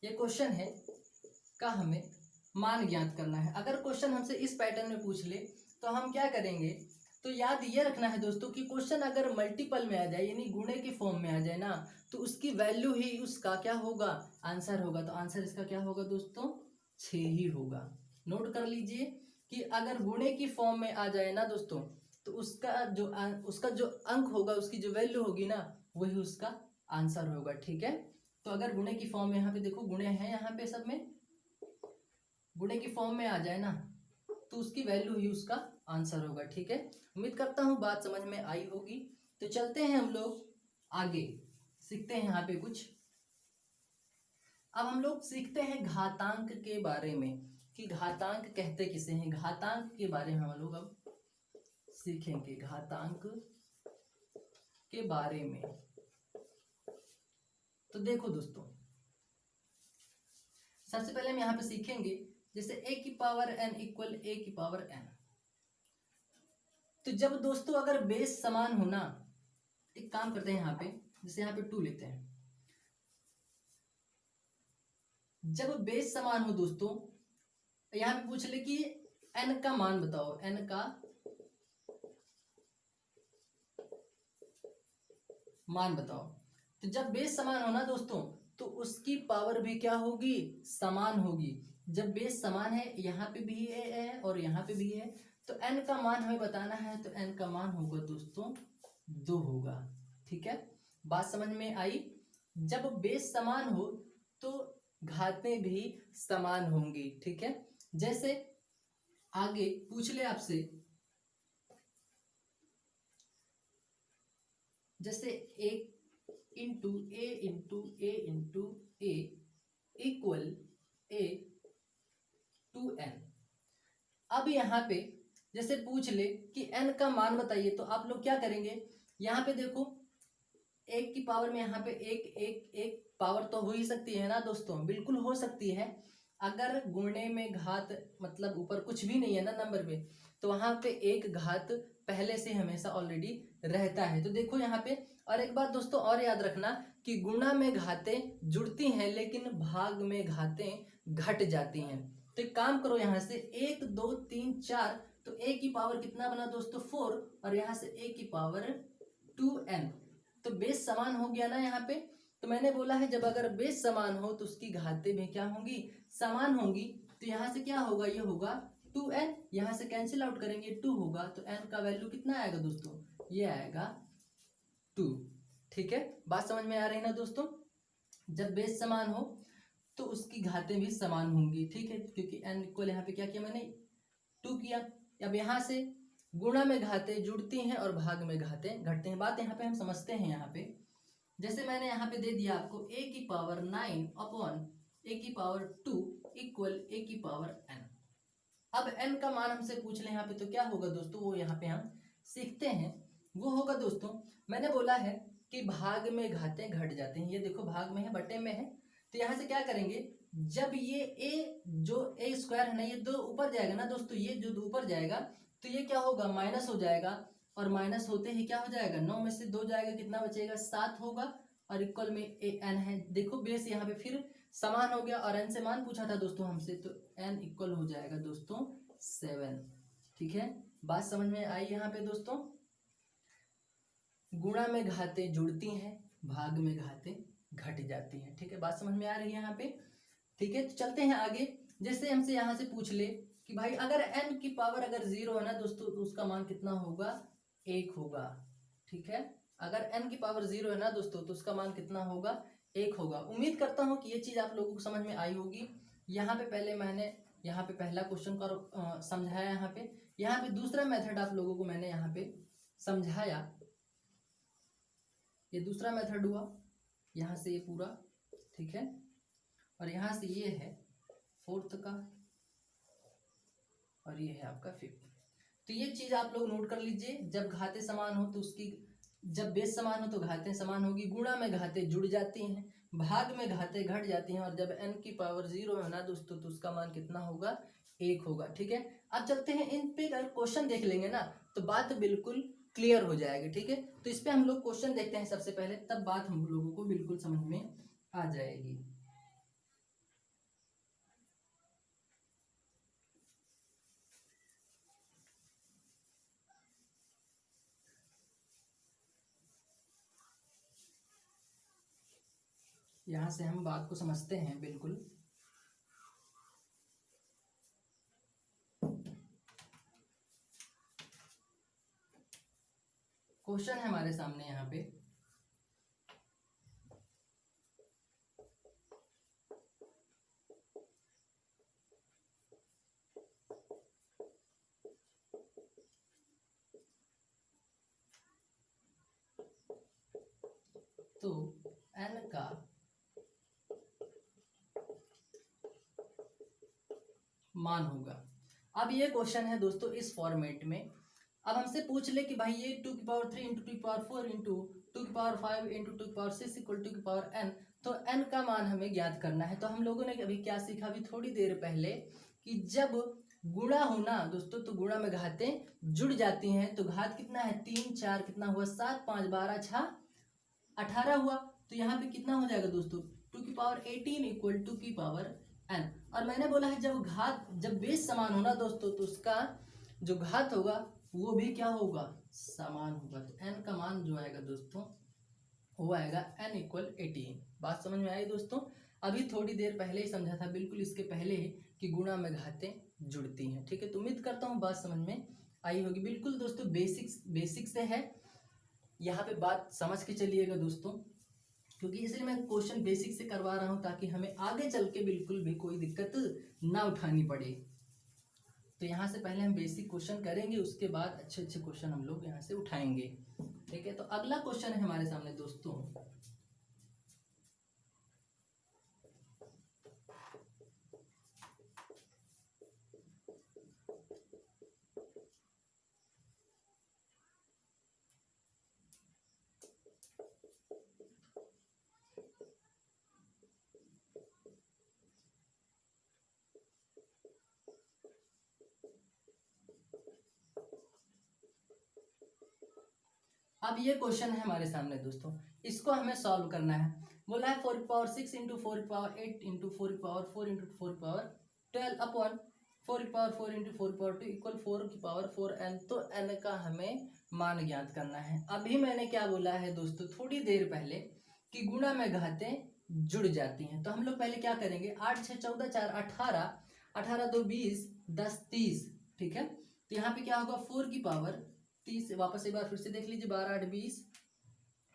ये क्वेश्चन है का हमें मान ज्ञात करना है। अगर क्वेश्चन हमसे इस पैटर्न में पूछ ले तो हम क्या करेंगे, तो याद ये रखना है दोस्तों कि क्वेश्चन अगर मल्टीपल में आ जाए यानी गुणे के फॉर्म में आ जाए ना तो उसकी वैल्यू ही उसका क्या होगा, आंसर होगा। तो आंसर इसका क्या होगा दोस्तों, 6 ही होगा। नोट कर लीजिए कि अगर गुणे की फॉर्म में आ जाए ना दोस्तों तो उसका जो अंक होगा, उसकी जो वैल्यू होगी ना वही उसका आंसर होगा, ठीक है। तो अगर गुणे की फॉर्म में, यहाँ पे देखो गुणे हैं, यहाँ पे सब में गुणे की फॉर्म में आ जाए ना तो उसकी वैल्यू ही उसका आंसर होगा, ठीक है। उम्मीद करता हूँ बात समझ में आई होगी। तो चलते हैं हम लोग आगे, सीखते हैं यहाँ पे कुछ। अब हम लोग सीखते हैं घातांक के बारे में कि घातांक कहते किसे हैं। घातांक के बारे में हम लोग अब सीखेंगे, घातांक के बारे में। तो देखो दोस्तों, सबसे पहले हम यहाँ पे सीखेंगे जैसे a की पावर n इक्वल a की पावर n। तो जब दोस्तों अगर बेस समान हो ना, एक काम करते हैं यहाँ पे, जैसे यहाँ पे 2 लेते हैं। जब बेस समान हो दोस्तों, यहाँ पे पूछ ले कि n का मान बताओ, n का मान बताओ। तो जब बेस समान हो ना दोस्तों तो उसकी पावर भी क्या होगी, समान होगी। जब बेस समान है, यहाँ पे भी है और यहाँ पे भी है, तो n का मान हमें बताना है, तो n का मान होगा दोस्तों 2 होगा, ठीक है। बात समझ में आई। जब बेस समान हो तो घातें भी समान होंगी, ठीक है। जैसे आगे पूछ ले आपसे, जैसे a into A into A into A equal a to n। अब यहाँ पे जैसे पूछ ले कि n का मान बताइए, तो आप लोग क्या करेंगे, यहाँ पे देखो एक की पावर में यहाँ पे एक एक एक पावर तो हो ही सकती है ना दोस्तों, बिल्कुल हो सकती है। अगर गुणने में घात मतलब ऊपर कुछ भी नहीं है ना नंबर पे, तो वहां पे एक घात पहले से हमेशा ऑलरेडी रहता है। तो देखो यहाँ पे, और एक बात दोस्तों और याद रखना कि गुणा में घातें जुड़ती हैं लेकिन भाग में घातें घट जाती हैं। तो एक काम करो, यहाँ से 1 2 3 4, तो a की पावर कितना बना दोस्तों 4, और यहाँ से a की पावर 2n। तो बेस समान हो गया ना यहाँ पे। तो मैंने बोला है जब अगर बेस समान हो तो उसकी घातें भी क्या होंगी, समान होंगी। तो यहाँ से क्या होगा, ये होगा 2n, यहाँ से कैंसिल आउट करेंगे 2 होगा, तो n का वैल्यू कितना आएगा दोस्तों, ये आएगा 2। ठीक है, बात समझ में आ रही है ना दोस्तों। जब बेस समान हो तो उसकी घातें भी समान होंगी। ठीक है, क्योंकि n इक्वल यहाँ पे क्या किया मैंने, 2 किया। अब यहाँ से गुणा में घातें जुड़ती हैं और भाग में घातें घटते हैं। बात यहाँ पे हम समझते हैं। यहाँ पे जैसे मैंने यहाँ पे दे दिया आपको a की पावर 9 अपॉन a की पावर 2 इक्वल a की पावर n। अब n का मान हमसे पूछ लें यहाँ पे, तो क्या होगा दोस्तों, वो यहाँ पे हम सीखते हैं। वो होगा दोस्तों, मैंने बोला है कि भाग में घातें घट जाते हैं। ये देखो भाग में है, बटे में है। तो यहाँ से क्या करेंगे, जब ये a जो a स्क्वायर है ना, ये 2 ऊपर जाएगा ना दोस्तों, ये जो 2 ऊपर जाएगा तो ये क्या होगा, माइनस हो जाएगा। और माइनस होते ही क्या हो जाएगा, 9 में से 2 जाएगा, कितना बचेगा 7 होगा। और इक्वल में n है। देखो बेस यहाँ पे फिर समान हो गया, और n से मान पूछा था दोस्तों हमसे, तो n इक्वल हो जाएगा दोस्तों 7। ठीक है, बात समझ में आई यहाँ पे दोस्तों। गुणा में घातें जुड़ती हैं, भाग में घातें घट जाती हैं। ठीक है, बात समझ में आ रही है यहाँ पे। ठीक है, तो चलते हैं आगे। जैसे हमसे यहाँ से पूछ ले कि भाई अगर n की पावर अगर 0 है ना दोस्तों, तो उसका मान कितना होगा, 1 होगा। ठीक है, अगर n की पावर 0 है ना दोस्तों, तो उसका मान कितना होगा, 1 होगा। उम्मीद करता हूँ कि ये चीज़ आप लोगों को समझ में आई होगी। यहाँ पे पहले मैंने यहाँ पे पहला क्वेश्चन का समझाया। यहाँ पे दूसरा मेथड आप लोगों को मैंने यहाँ पे समझाया। ये दूसरा मेथड हुआ, यहाँ से ये पूरा। ठीक है, और यहाँ से ये है 4th का, और ये है आपका 5th। तो ये चीज़ आप लोग नोट कर लीजिए, जब घातें समान हो तो उसकी, जब बेस समान हो तो घातें समान होगी, गुणा में घातें जुड़ जाती हैं, भाग में घातें घट जाती हैं, और जब n की पावर 0 है ना दोस्तों, तो उसका मान कितना होगा, 1 होगा। ठीक है, अब चलते हैं इन पे। अगर क्वेश्चन देख लेंगे ना तो बात बिल्कुल क्लियर हो जाएगी। ठीक है, तो इस पे हम लोग क्वेश्चन देखते हैं सबसे पहले, तब बात हम लोगों को बिल्कुल समझ में आ जाएगी। यहाँ से हम बात को समझते हैं बिल्कुल। क्वेश्चन है हमारे सामने यहाँ पे, तो n का मान होगा। अब ये क्वेश्चन है दोस्तों इस फॉर्मेट में। अब हमसे पूछ ले कि भाई ये 2 की पावर 3 इंटू 2 की पावर 4 इंटू 2 की पावर 5 इंटू 2 की पावर 6 इक्वल 2 की पावर n, तो n का मान हमें ज्ञात करना है। तो हम लोगों ने अभी क्या सीखा, अभी थोड़ी देर पहले, कि जब गुणा होना दोस्तों, तो गुणा में घातें जुड़ जाती हैं। तो घात कितना है, 3 4 कितना हुआ, 7 5 12 6 18 हुआ। तो यहाँ पे कितना हो जाएगा दोस्तों, 2 की पावर 18 इक्वल 2 की पावर n। और मैंने बोला है जब बेस समान होना दोस्तों, तो उसका जो घात होगा वो भी क्या होगा, समान होगा। तो n का मान जो आएगा दोस्तों, वो आएगा n इक्वल 18। बात समझ में आई दोस्तों। अभी थोड़ी देर पहले ही समझा था, बिल्कुल इसके पहले ही, कि गुणा में घातें जुड़ती हैं। ठीक है, तो उम्मीद करता हूँ बात समझ में आई होगी। बिल्कुल दोस्तों बेसिक से है, यहाँ पे बात समझ के चलिएगा दोस्तों, क्योंकि इसलिए मैं क्वेश्चन बेसिक से करवा रहा हूँ, ताकि हमें आगे चल के बिल्कुल भी कोई दिक्कत ना उठानी पड़े। तो यहाँ से पहले हम बेसिक क्वेश्चन करेंगे, उसके बाद अच्छे अच्छे क्वेश्चन हम लोग यहाँ से उठाएंगे। ठीक है, तो अगला क्वेश्चन है हमारे सामने दोस्तों, अब ये क्वेश्चन है हमारे सामने दोस्तों, इसको हमें सॉल्व करना है। बोला है 4 की पावर 6 इंटू 4 की पावर 8 इंटू 4 की पावर 4 इंटू 4 की पावर 12 अपॉन 4 की पावर 4 इंटू 4 की पावर 2 इक्वल 4 की पावर 4n। तो n का हमें मान ज्ञात करना है। अभी मैंने क्या बोला है दोस्तों थोड़ी देर पहले कि गुणा में घातें जुड़ जाती हैं। तो हम लोग पहले क्या करेंगे, 8 6 14 4 18, 18 2 20 10 30, ठीक है। तो यहाँ पे क्या होगा 4 की पावर 30, वापस एक बार फिर से देख लीजिए, 12 8 20,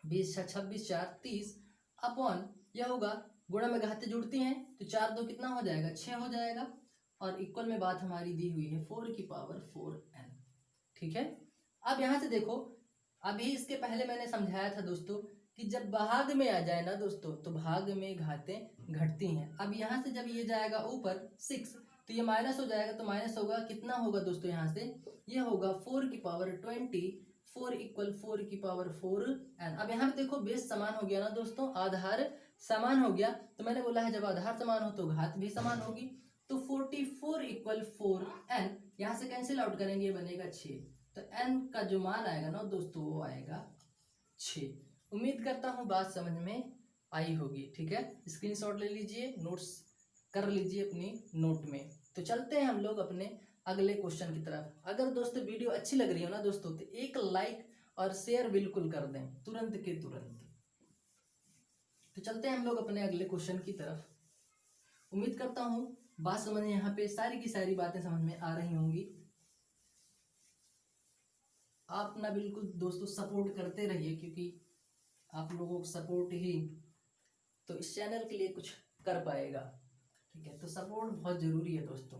20 6 26 4 30 अपॉन यह होगा, गुणा में घातें जुड़ती हैं तो 4 2 कितना हो जाएगा 6 हो जाएगा, और इक्वल में बात हमारी दी हुई है 4 की पावर 4n, ठीक है। अब यहाँ से देखो, अभी इसके पहले मैंने समझाया था दोस्तों कि जब भाग में आ जाए ना दोस्तों तो भाग में घातें घटती हैं। अब यहाँ से जब ये जाएगा ऊपर 6 तो ये माइनस हो जाएगा, तो माइनस होगा कितना होगा दोस्तों, यहाँ से ये होगा 4 की पावर 20, 4 इक्वल 4 की पावर 4n। अब यहाँ पे देखो बेस समान हो गया ना दोस्तों, आधार समान हो गया। तो मैंने बोला है जब आधार समान हो तो घात भी समान होगी। तो 44 इक्वल 4n, यहाँ से कैंसिल आउट करेंगे, ये बनेगा 6। तो n का जो मान आएगा ना दोस्तों वो आएगा 6। उम्मीद करता हूँ बात समझ में आई होगी, ठीक है। स्क्रीनशॉट ले लीजिए, नोट्स कर लीजिए अपनी नोट में। तो चलते हैं हम लोग अपने अगले क्वेश्चन की तरफ। अगर दोस्तों वीडियो अच्छी लग रही हो ना दोस्तों तो एक लाइक और शेयर बिल्कुल कर दें, तुरंत के तुरंत। तो चलते हैं हम लोग अपने अगले क्वेश्चन की तरफ। उम्मीद करता हूँ बात समझ में, यहाँ पे सारी की सारी बातें समझ में आ रही होंगी। आप ना बिल्कुल दोस्तों सपोर्ट करते रहिए, क्योंकि आप लोगों का सपोर्ट ही तो इस चैनल के लिए कुछ कर पाएगा, ठीक है। तो सपोर्ट बहुत ज़रूरी है दोस्तों।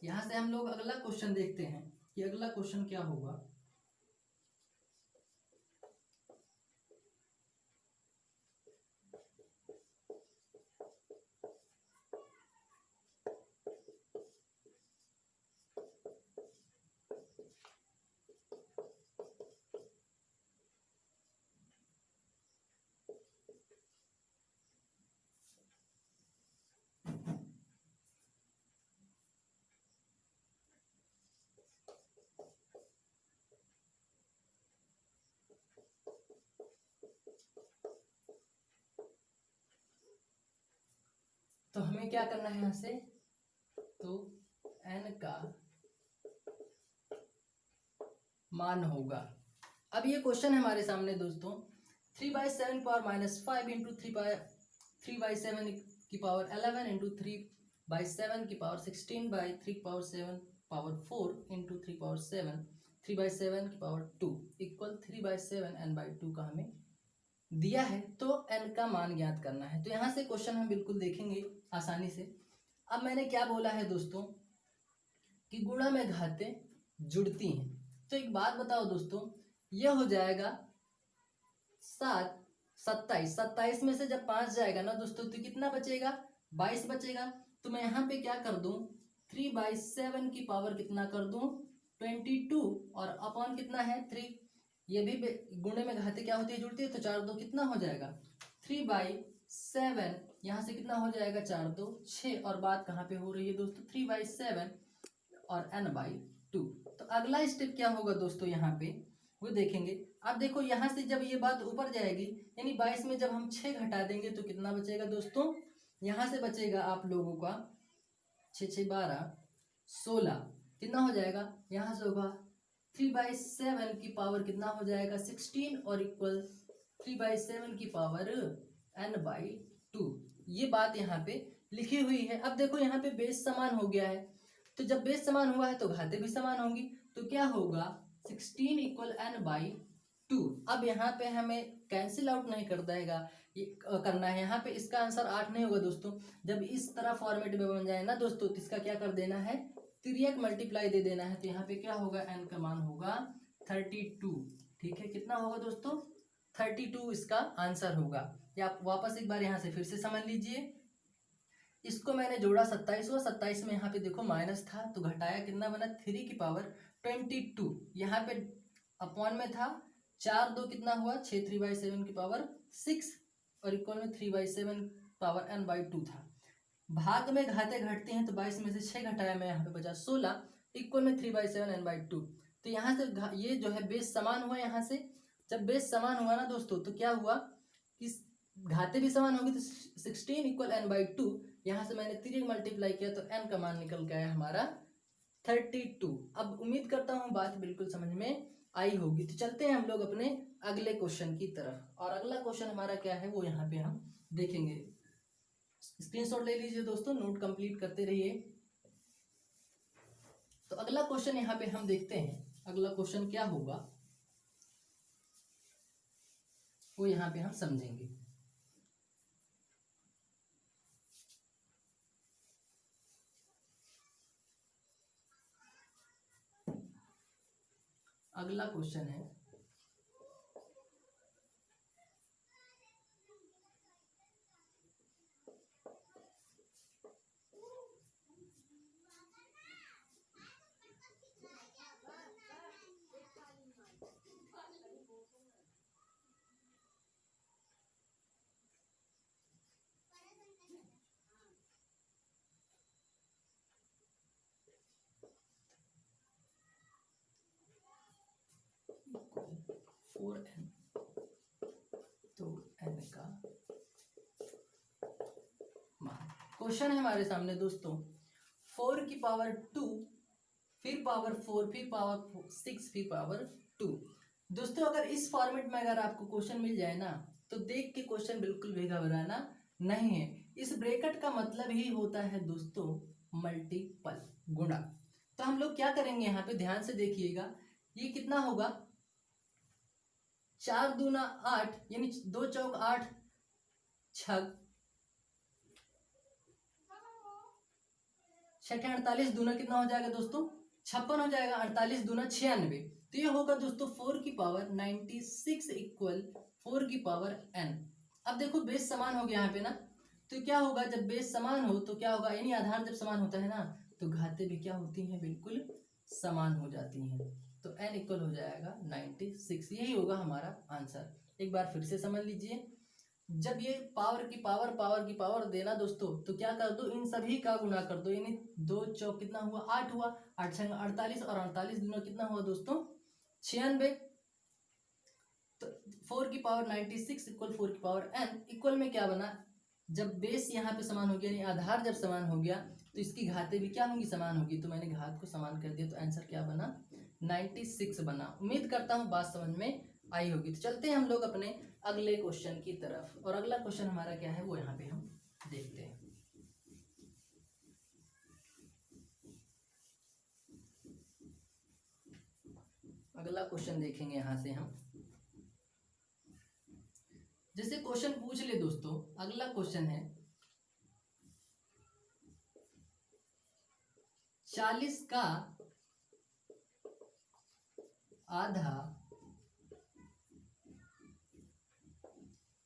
यहाँ से हम लोग अगला क्वेश्चन देखते हैं कि अगला क्वेश्चन क्या होगा। तो हमें क्या करना है यहाँ से, तो n का मान होगा। अब ये क्वेश्चन है हमारे सामने दोस्तों, 3/7 into 3/7 into 3/7 into 3/7 equal 3/7n/2 का हमें दिया है। तो n का मान ज्ञात करना है। तो यहाँ से क्वेश्चन हम बिल्कुल देखेंगे आसानी से। अब मैंने क्या बोला है दोस्तों कि गुणा में घातें जुड़ती हैं। तो एक बात बताओ दोस्तों, ये हो जाएगा 7 27, 27 में से जब 5 जाएगा ना दोस्तों तो कितना बचेगा, 22 बचेगा। तो मैं यहाँ पे क्या कर दूं, 3/7 की पावर कितना कर दूं 22, और अपॉन कितना है 3। ये भी गुणे में घाते क्या होती है, जुड़ती है। तो 4 2 कितना हो जाएगा 3/7, यहाँ से कितना हो जाएगा 4 2 6, और बात कहाँ पे हो रही है दोस्तों 3/7 और n/2। तो अगला स्टेप क्या होगा दोस्तों, यहाँ पे वो देखेंगे। अब देखो यहाँ से जब ये बात ऊपर जाएगी, यानी 22 में जब हम 6 घटा देंगे तो कितना बचेगा दोस्तों, यहाँ से बचेगा आप लोगों का 6 6 12 16, कितना हो जाएगा, यहाँ से होगा 3/7 की पावर कितना हो जाएगा 16, और इक्वल 3/7 की पावर n/2। ये बात यहाँ पे लिखी हुई है। अब देखो यहाँ पे बेस समान हो गया है, तो जब बेस समान हुआ है तो घातें भी समान होंगी। तो क्या होगा 16 इक्वल n/2। अब यहाँ पे हमें कैंसिल आउट नहीं कर देगा, ये करना है। यहाँ पे इसका आंसर 8 नहीं होगा दोस्तों। जब इस तरह फॉर्मेट में बन जाए ना दोस्तों तो इसका क्या कर देना है, तिर्यक मल्टीप्लाई दे देना है। तो यहाँ पे क्या होगा, n का मान होगा 32, ठीक है। कितना होगा दोस्तों 32 इसका आंसर होगा। या आप वापस एक बार यहाँ से फिर से समझ लीजिए, इसको मैंने जोड़ा 27 हुआ, 27 में यहाँ पे देखो माइनस था तो घटाया, कितना बना 3 की पावर 22। यहाँ पे अपॉन में था 4 2 कितना हुआ 6, 3/7 की पावर 6, और इक्वल में 3/7 पावर n/2 था। भाग में घाते घटती हैं तो 22 में से 6 घटाया मैं, यहाँ पे बचा 16, इक्वल में 3/7 n/2। तो यहाँ से ये जो है बेस समान हुआ यहाँ से। जब बेस समान हुआ ना दोस्तों तो क्या हुआ कि घाते भी समान होगी, तो 16 इक्वल n बाई 2, यहाँ से मैंने 3 मल्टीप्लाई किया तो n का मान निकल के आया हमारा 32। अब उम्मीद करता हूँ बात बिल्कुल समझ में आई होगी। तो चलते हैं हम लोग अपने अगले क्वेश्चन की तरफ, और अगला क्वेश्चन हमारा क्या है वो यहाँ पे हम देखेंगे। स्क्रीनशॉट ले लीजिए दोस्तों, नोट कंप्लीट करते रहिए। तो अगला क्वेश्चन यहाँ पे हम देखते हैं, अगला क्वेश्चन क्या होगा वो यहाँ पे हम समझेंगे। अगला क्वेश्चन है फोर एन, तो एन का मान। क्वेश्चन है हमारे सामने दोस्तों 4 की पावर 2, फिर पावर 4, फिर पावर 6, फिर पावर 2। दोस्तों अगर इस फॉर्मेट में अगर आपको क्वेश्चन मिल जाए ना तो देख के क्वेश्चन बिल्कुल भी घबराना नहीं है। इस ब्रैकेट का मतलब ही होता है दोस्तों मल्टीपल, गुणा। तो हम लोग क्या करेंगे यहाँ पे ध्यान से देखिएगा, ये कितना होगा 4 दूना 8, यानी 2 चौक 8, 6 48 दूना कितना हो जाएगा दोस्तों 56 हो जाएगा, 48 दूना 96। तो ये होगा दोस्तों 4 की पावर 96 इक्वल 4 की पावर n। अब देखो बेस समान हो गया यहाँ पे ना, तो क्या होगा जब बेस समान हो तो क्या होगा, यानी आधार जब समान होता है ना तो घातें भी क्या होती हैं, बिल्कुल समान हो जाती हैं। तो n इक्वल हो जाएगा 96, यही होगा हमारा आंसर। एक बार फिर से समझ लीजिए, जब ये पावर की पावर पावर की पावर देना दोस्तों तो क्या कर दो, इन सभी का गुणा कर दो, यानी 2 चौक कितना हुआ 8 हुआ, 8 छंग 48, और 48 दूना कितना हुआ दोस्तों 96। तो 4 की पावर 96 इक्वल 4 की पावर n इक्वल में क्या बना, जब बेस यहाँ पे समान हो गया यानी आधार जब समान हो गया तो इसकी घातें भी क्या होंगी, समान होगी। तो मैंने घात को समान कर दिया तो आंसर क्या बना 96 बना। उम्मीद करता हूँ बात समझ में आई होगी। तो चलते हैं हम लोग अपने अगले क्वेश्चन की तरफ, और अगला क्वेश्चन हमारा क्या है वो यहाँ पे हम देखते हैं। अगला क्वेश्चन देखेंगे यहाँ से हम, जैसे क्वेश्चन पूछ ले दोस्तों, अगला क्वेश्चन है 40 का आधा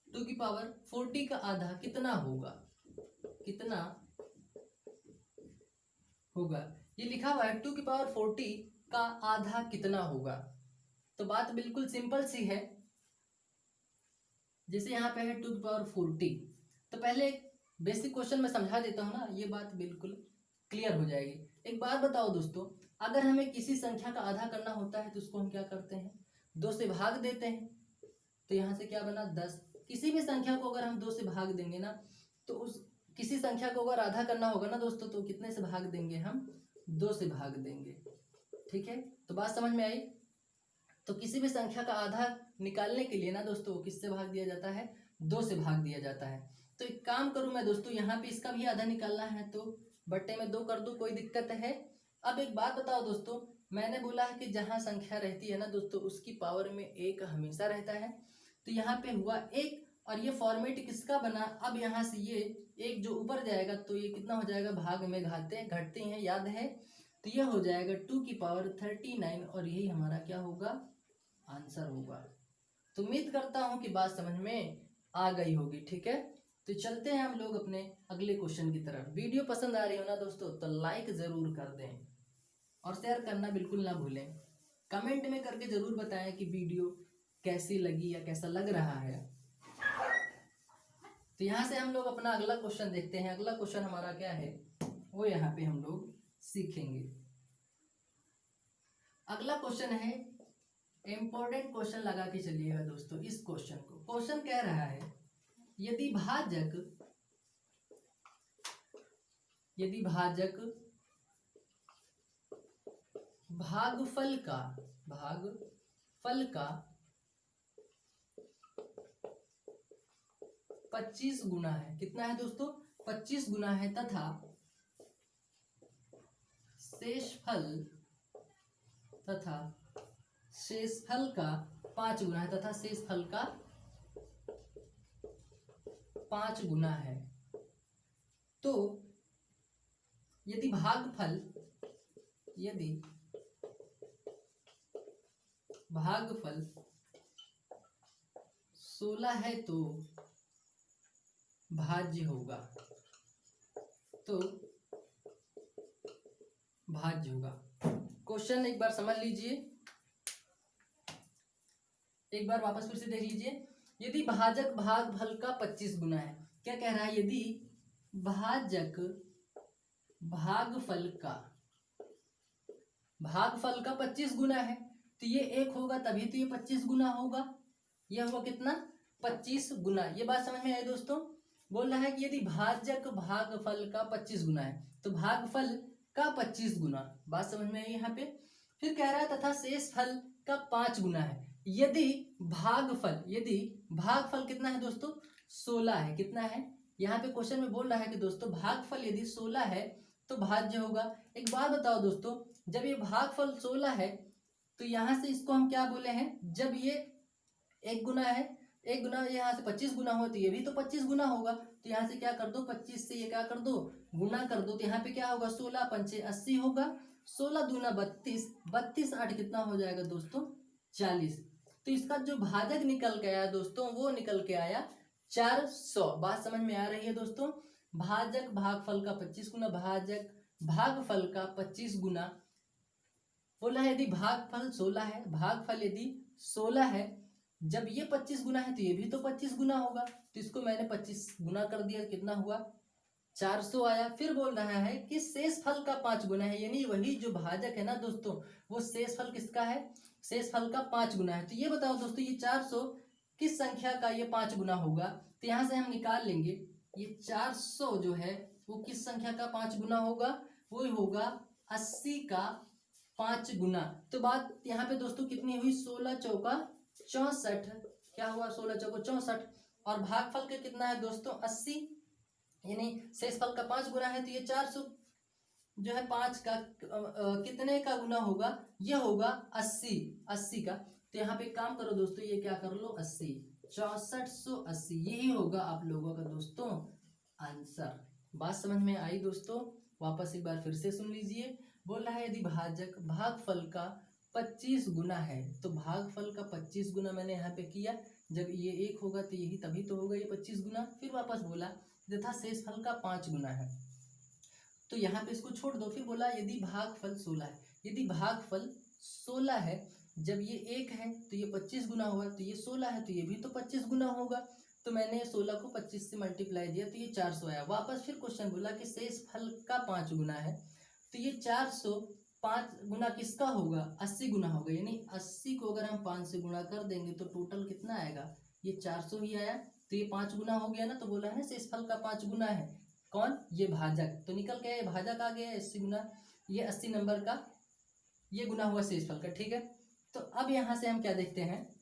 2 की पावर 40 का आधा कितना होगा, कितना होगा। ये लिखा हुआ है 2 की पावर 40 का आधा कितना होगा। तो बात बिल्कुल सिंपल सी है, जैसे यहाँ पे है 2 की पावर 40, तो पहले बेसिक क्वेश्चन में समझा देता हूँ ना, ये बात बिल्कुल क्लियर हो जाएगी। एक बात बताओ दोस्तों, अगर हमें किसी संख्या का आधा करना होता है तो उसको हम क्या करते हैं, 2 से भाग देते हैं। तो यहाँ से क्या बना 10। किसी भी संख्या को अगर हम 2 से भाग देंगे ना तो उस किसी संख्या को अगर आधा करना होगा ना दोस्तों तो कितने से भाग देंगे, हम 2 से भाग देंगे। ठीक है, तो बात समझ में आई। तो किसी भी संख्या का आधा निकालने के लिए ना दोस्तों किससे भाग दिया जाता है, 2 से भाग दिया जाता है। तो एक काम करूं मैं दोस्तों, यहाँ पे इसका भी आधा निकालना है तो बट्टे में 2 कर दूं, कोई दिक्कत है। अब एक बात बताओ दोस्तों, मैंने बोला है कि जहाँ संख्या रहती है ना दोस्तों उसकी पावर में 1 हमेशा रहता है। तो यहाँ पे हुआ 1, और ये फॉर्मेट किसका बना, अब यहाँ से ये 1 जो ऊपर जाएगा तो ये कितना हो जाएगा, भाग में घाते घटते हैं, याद है। तो ये हो जाएगा 2 की पावर 39, और यही हमारा क्या होगा, आंसर होगा। तो उम्मीद करता हूं कि बात समझ में आ गई होगी। ठीक है, तो चलते हैं हम लोग अपने अगले क्वेश्चन की तरफ। वीडियो पसंद आ रही हो ना दोस्तों तो लाइक जरूर कर दें, और शेयर करना बिल्कुल ना भूलें। कमेंट में करके जरूर बताएं कि वीडियो कैसी लगी या कैसा लग रहा है। तो यहाँ से हम लोग अपना अगला क्वेश्चन देखते हैं। अगला क्वेश्चन हमारा क्या है वो यहाँ पे हम लोग सीखेंगे। अगला क्वेश्चन है, इंपॉर्टेंट क्वेश्चन लगा के चलिएगा दोस्तों इस क्वेश्चन को। क्वेश्चन कह रहा है यदि भाजक भागफल का 25 गुना है। कितना है दोस्तों? 25 गुना है तथा शेषफल का 5 गुना है तथा शेषफल का 5 गुना है। तो यदि भागफल 16 है तो भाज्य होगा। क्वेश्चन एक बार समझ लीजिए, एक बार वापस फिर से देख लीजिए। यदि भाजक भागफल का 25 गुना है, क्या कह रहा है? यदि भाजक भागफल का 25 गुना है तो ये 1 होगा, तभी तो ये 25 गुना होगा। यह हुआ कितना? 25 गुना। ये बात समझ में आई दोस्तों? बोल रहा है कि यदि भाजक भागफल का 25 गुना है तो भागफल का 25 गुना। बात समझ में आई यहाँ पे? फिर कह रहा है तथा शेषफल का 5 गुना है। यदि भागफल कितना है दोस्तों? 16 है। कितना है? यहाँ पे क्वेश्चन में बोल रहा है कि दोस्तों भागफल यदि 16 है तो भाज्य होगा। एक बात बताओ दोस्तों, जब ये भागफल 16 है तो यहाँ से इसको हम क्या बोले हैं? जब ये 1 गुना है, 1 गुना यहाँ से 25 गुना हो तो ये भी तो 25 गुना होगा। तो यहाँ से क्या कर दो, 25 से ये क्या कर दो, गुना कर दो। तो यहाँ पे क्या होगा? 16 पंचे 80 होगा, 16 दूना 32, 32 8 कितना हो जाएगा दोस्तों? 40। तो इसका जो भाजक निकल के आया दोस्तों वो निकल के आया 400। बात समझ में आ रही है दोस्तों? भाजक भागफल का 25 गुना, भाजक भागफल का 25 गुना। बोला है यदि भागफल 16 है, भागफल यदि 16 है, जब ये 25 गुना है तो ये भी तो 25 गुना होगा। तो इसको मैंने 25 गुना कर दिया, कितना हुआ? 400 आया। फिर बोल रहा है कि शेषफल का 5 गुना है, यानी वही जो भाजक है ना दोस्तों वो शेषफल किसका है? शेषफल का 5 गुना है। तो ये बताओ दोस्तों ये 400 किस संख्या का ये 5 गुना होगा? तो यहाँ से हम निकाल लेंगे, ये 400 जो है वो किस संख्या का 5 गुना होगा? वो होगा 80 का 5 गुना। तो बात यहाँ पे दोस्तों कितनी हुई? 16 चौका 64। क्या हुआ? 16 चौका 64। और भागफल का कितना है दोस्तों? 80, यानी शेषफल का 5 गुना है। तो ये 400 जो है 5 का कितने का गुना होगा? यह होगा 80 का। तो यहाँ पे काम करो दोस्तों, ये क्या कर लो? 80, 6480, यही होगा आप लोगों का दोस्तों आंसर। बात समझ में आई दोस्तों? वापस एक बार फिर से सुन लीजिए। बोल रहा है यदि भाजक भागफल का 25 गुना है तो भागफल का 25 गुना मैंने यहाँ पे किया। जब ये 1 होगा तो यही तभी तो होगा ये 25 गुना। फिर वापस बोला तथा शेषफल का 5 गुना है, तो यहाँ पे इसको छोड़ दो। फिर बोला यदि भागफल 16 है, यदि भागफल 16 है, जब ये 1 है तो ये 25 गुना होगा, तो ये 16 है तो ये भी तो 25 गुना होगा। तो मैंने 16 को 25 से मल्टीप्लाई दिया तो ये 400 आया। वापस फिर क्वेश्चन बोला कि शेषफल का 5 गुना है, तो ये 400 5 गुना किसका होगा? 80 गुना होगा। यानी 80 को अगर हम 5 से गुणा कर देंगे तो टोटल कितना आएगा? ये 400 ही आया। तो ये 5 गुना हो गया ना, तो बोला है ना शेषफल का 5 गुना है। कौन? ये भाजक। तो निकल के भाजक आ गया 80 गुना, ये 80 नंबर का ये गुना हुआ शेषफल का। ठीक है, तो अब यहाँ से हम क्या देखते हैं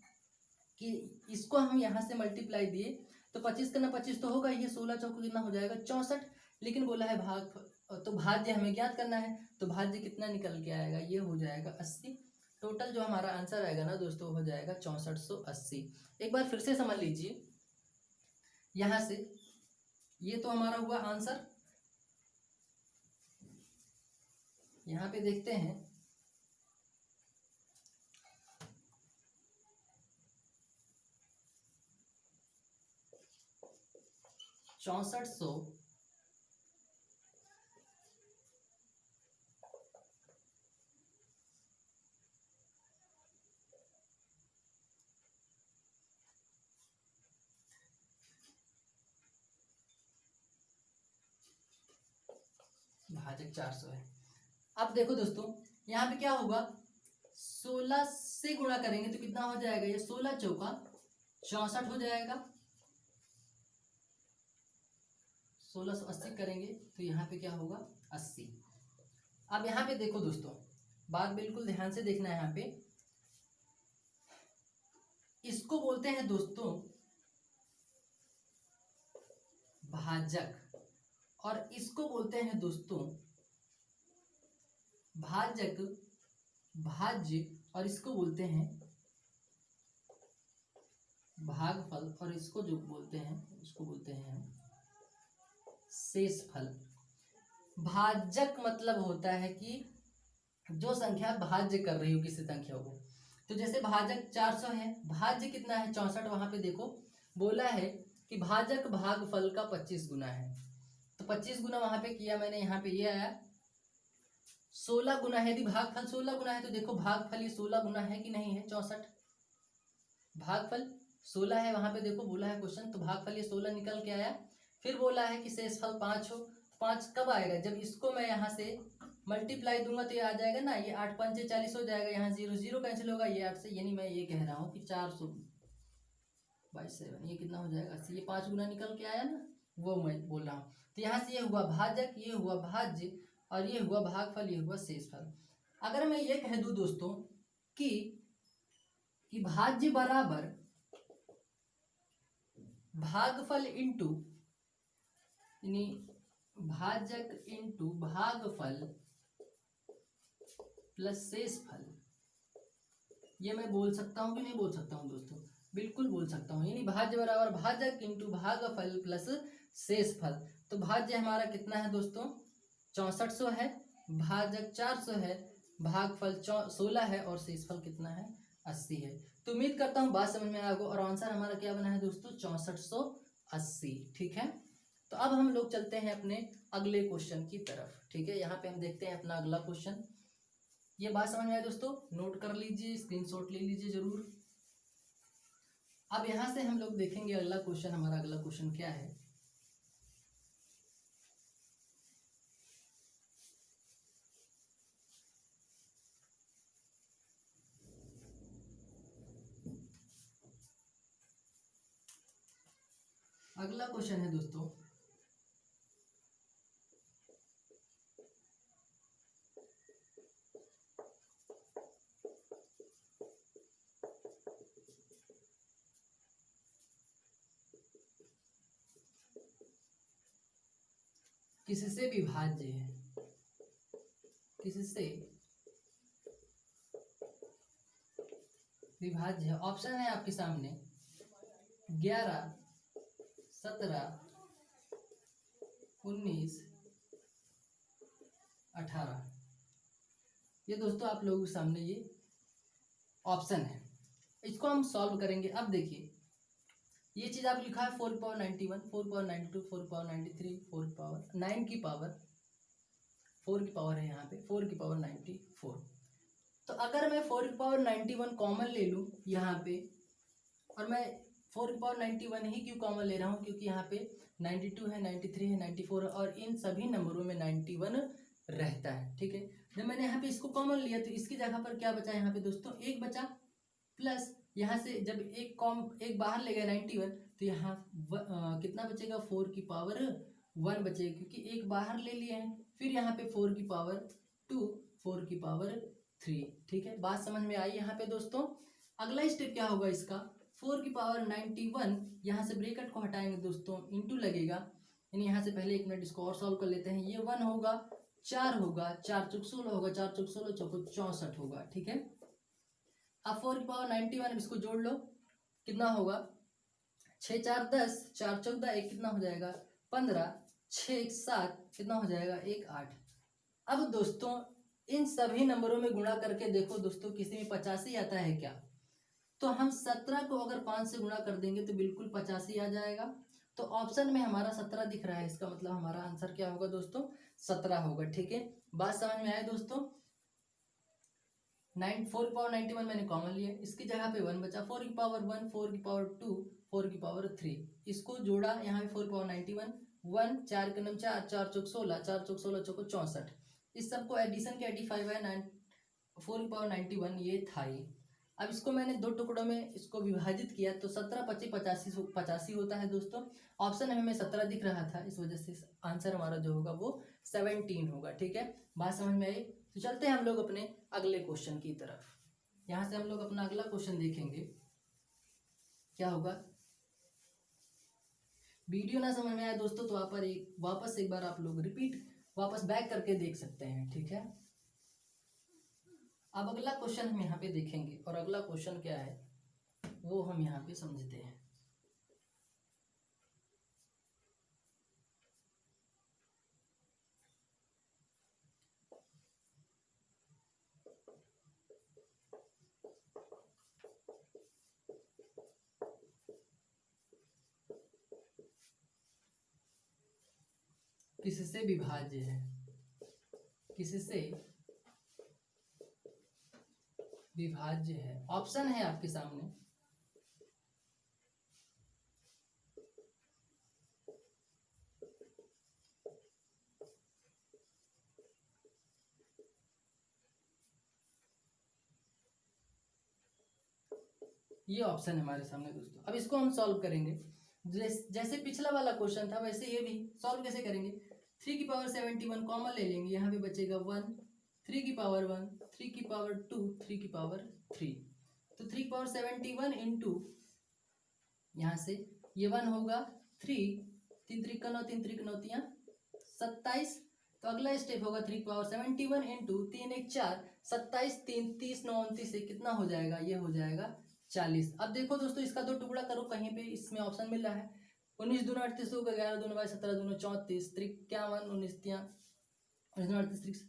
कि इसको हम यहाँ से मल्टीप्लाई दिए तो 25 करना 25 तो होगा, ये 16 चौको कितना हो जाएगा? 64। लेकिन बोला है भाग, तो भाज्य हमें ज्ञात करना है, तो भाज्य कितना निकल के आएगा? ये हो जाएगा 80। टोटल जो हमारा आंसर आएगा ना दोस्तों हो जाएगा 6480। एक बार फिर से समझ लीजिए, यहाँ से ये तो हमारा हुआ आंसर। यहाँ पे देखते हैं, चौसठ सौ भाजक 400 है। अब देखो दोस्तों यहाँ पे क्या होगा, 16 से गुणा करेंगे तो कितना हो जाएगा, ये 16 चौका 64 हो जाएगा। 1680 करेंगे तो यहाँ पे क्या होगा 80। अब यहाँ पे देखो दोस्तों, बात बिल्कुल ध्यान से देखना है। यहाँ पे इसको बोलते हैं दोस्तों भाजक, और इसको बोलते हैं दोस्तों भाजक भाज्य, और इसको बोलते हैं भागफल, और इसको जो बोलते हैं उसको बोलते हैं शेषफल। भाजक मतलब होता है कि जो संख्या भाज्य कर रही हो किसी संख्या को। तो जैसे भाजक 400 है, भाज्य कितना है 64, वहां पे देखो बोला है कि भाजक भागफल का 25 गुना है, तो 25 गुना वहां पे किया मैंने, यहाँ पे ये आया 16 गुना है। यदि भागफल 16 गुना है तो देखो भागफल ये 16 गुना है कि नहीं है 64, भागफल 16 है, वहां पे देखो बोला है क्वेश्चन, तो भागफल ये 16 निकल के आया। फिर बोला है कि शेषफल 5 हो, 5 कब आएगा, जब इसको मैं यहाँ से मल्टीप्लाई दूंगा तो ये आ जाएगा ना, ये 8 5 40 हो जाएगा, यहाँ 0 0 कैंसिल होगा, ये 8 से, यानी मैं ये कह रहा हूँ कि 400/7 ये कितना हो जाएगा 80, ये 5 गुना निकल के आया ना, वो मैं बोल रहा हूँ। तो यहाँ से ये हुआ भाजक, ये हुआ भाज्य, और ये हुआ भागफल, ये हुआ शेषफल। अगर मैं ये कह दूं दोस्तों कि भाज्य बराबर भागफल इंटू, यानी भाजक इंटू भागफल प्लस शेषफल, ये मैं बोल सकता हूँ कि नहीं बोल सकता हूँ दोस्तों, बिल्कुल बोल सकता हूँ। यानी भाज्य बराबर भाजक इंटू भागफल प्लस शेषफल। तो भाज्य हमारा कितना है दोस्तों 6400 है, भाजक 400 है, भागफल 16 है, और शेषफल कितना है 80 है। तो उम्मीद करता हूँ बात समझ में आ गई, और आंसर हमारा क्या बना है दोस्तों 6480। ठीक है, तो अब हम लोग चलते हैं अपने अगले क्वेश्चन की तरफ। ठीक है, यहाँ पे हम देखते हैं अपना अगला क्वेश्चन। ये बात समझ में आए दोस्तों, नोट कर लीजिए, स्क्रीनशॉट ले लीजिए जरूर। अब यहाँ से हम लोग देखेंगे अगला क्वेश्चन, हमारा अगला क्वेश्चन क्या है। अगला क्वेश्चन है दोस्तों किससे विभाज्य है, किससे विभाज्य है। ऑप्शन है आपके सामने 11 17 19 18। ये दोस्तों आप लोगों के सामने ये ऑप्शन है, इसको हम सॉल्व करेंगे। अब देखिए ये चीज आप लिखा है 4 पावर 91, 4 पावर 92, 4 पावर 93, 4 पावर 9 की पावर 4 की पावर है, यहाँ पे 4 की पावर 94। तो अगर मैं 4 की पावर 91 कॉमन ले लूँ यहाँ पे, और मैं 4 की पावर 91 ही क्यों कॉमन ले रहा हूँ, क्योंकि यहाँ पे 92 है, 93 है, 94 है, और इन सभी नंबरों में 91 रहता है। ठीक है, जब मैंने यहाँ पे इसको कॉमन लिया तो इसकी जगह पर क्या बचा यहाँ पे दोस्तों 1 बचा, प्लस यहाँ से जब एक बाहर ले गया 91, तो यहाँ कितना बचेगा 4 की पावर 1 बचेगा, क्योंकि एक बाहर ले लिए हैं। फिर यहाँ पे 4 की पावर 2, 4 की पावर 3। ठीक है, बात समझ में आई यहाँ पे दोस्तों। अगला स्टेप क्या होगा इसका, 4 की पावर 91, यहाँ से ब्रैकेट को हटाएंगे दोस्तों, इंटू लगेगा, यानी यहाँ से पहले 1 मिनट इसको और सॉल्व कर लेते हैं। ये 1 होगा, 4 होगा, 4 चौक 16 होगा, 4 चौक 16 चौको 64 होगा। ठीक है, अब 4 की पावर 91 इसको जोड़ लो, कितना होगा 6 4 10, 4 14 1 कितना हो जाएगा 15, 6 1 7 कितना हो जाएगा 1 8। अब दोस्तों इन सभी नंबरों में गुणा करके देखो दोस्तों, किसी में 85 आता है क्या, तो हम 17 को अगर 5 से गुणा कर देंगे तो बिल्कुल 85 आ जाएगा। तो ऑप्शन में हमारा 17 दिख रहा है, इसका मतलब हमारा आंसर क्या होगा दोस्तों 17 होगा। ठीक है, बात समझ में आए दोस्तों। 4 की पावर 91 मैंने कॉमन लिया, इसकी जगह पे 1 बचा, 4 की पावर 1, 4 की पावर 2, 4 की पावर 3, इसको जोड़ा, यहाँ पे 4 की पावर 91, 1 4 के नम 4, 4 चौक 16, 4 चौक 16 चौको 64। इस सबको एडिशन के 85 है, 4 × 91 ये था ही। अब इसको मैंने दो टुकड़ों में इसको विभाजित किया तो 17 × 25 = 85 होता है दोस्तों। ऑप्शन में हमें 17 दिख रहा था, इस वजह से आंसर हमारा जो होगा वो 17 होगा। ठीक है, बात समझ में आई? तो चलते हैं हम लोग अपने अगले क्वेश्चन की तरफ। यहाँ से हम लोग अपना अगला क्वेश्चन देखेंगे क्या होगा। वीडियो ना समझ में आए दोस्तों तो वापस एक बार आप लोग वापस बैक करके देख सकते हैं। ठीक है, अब अगला क्वेश्चन हम यहाँ पे देखेंगे और अगला क्वेश्चन क्या है वो हम यहाँ पे समझते हैं। किससे विभाज्य है, किससे विभाज्य है। ऑप्शन है आपके सामने, ये ऑप्शन है हमारे सामने दोस्तों। अब इसको हम सॉल्व करेंगे, जैसे पिछला वाला क्वेश्चन था वैसे ये भी सॉल्व कैसे करेंगे। 3 की पावर 71 कॉमन ले लेंगे, यहाँ पे बचेगा 1, 3 की पावर 1, 3 की पावर 2, 3 की पावर 3। तो 3 की पावर 71 इंटू यहाँ से ये 1 होगा 3, 3 3 का 9, 3 3 9 27। तो अगला स्टेप होगा 3 की पावर 71 इंटू 3 1 4, 27 3 30 9 29 से कितना हो जाएगा, ये हो जाएगा 40। अब देखो दोस्तों इसका दो टुकड़ा करो, कहीं पे इसमें ऑप्शन मिल रहा है 19 दूना 38 होगा, 11 दूना 22, 17 दूना 34, 53 19 तिया 38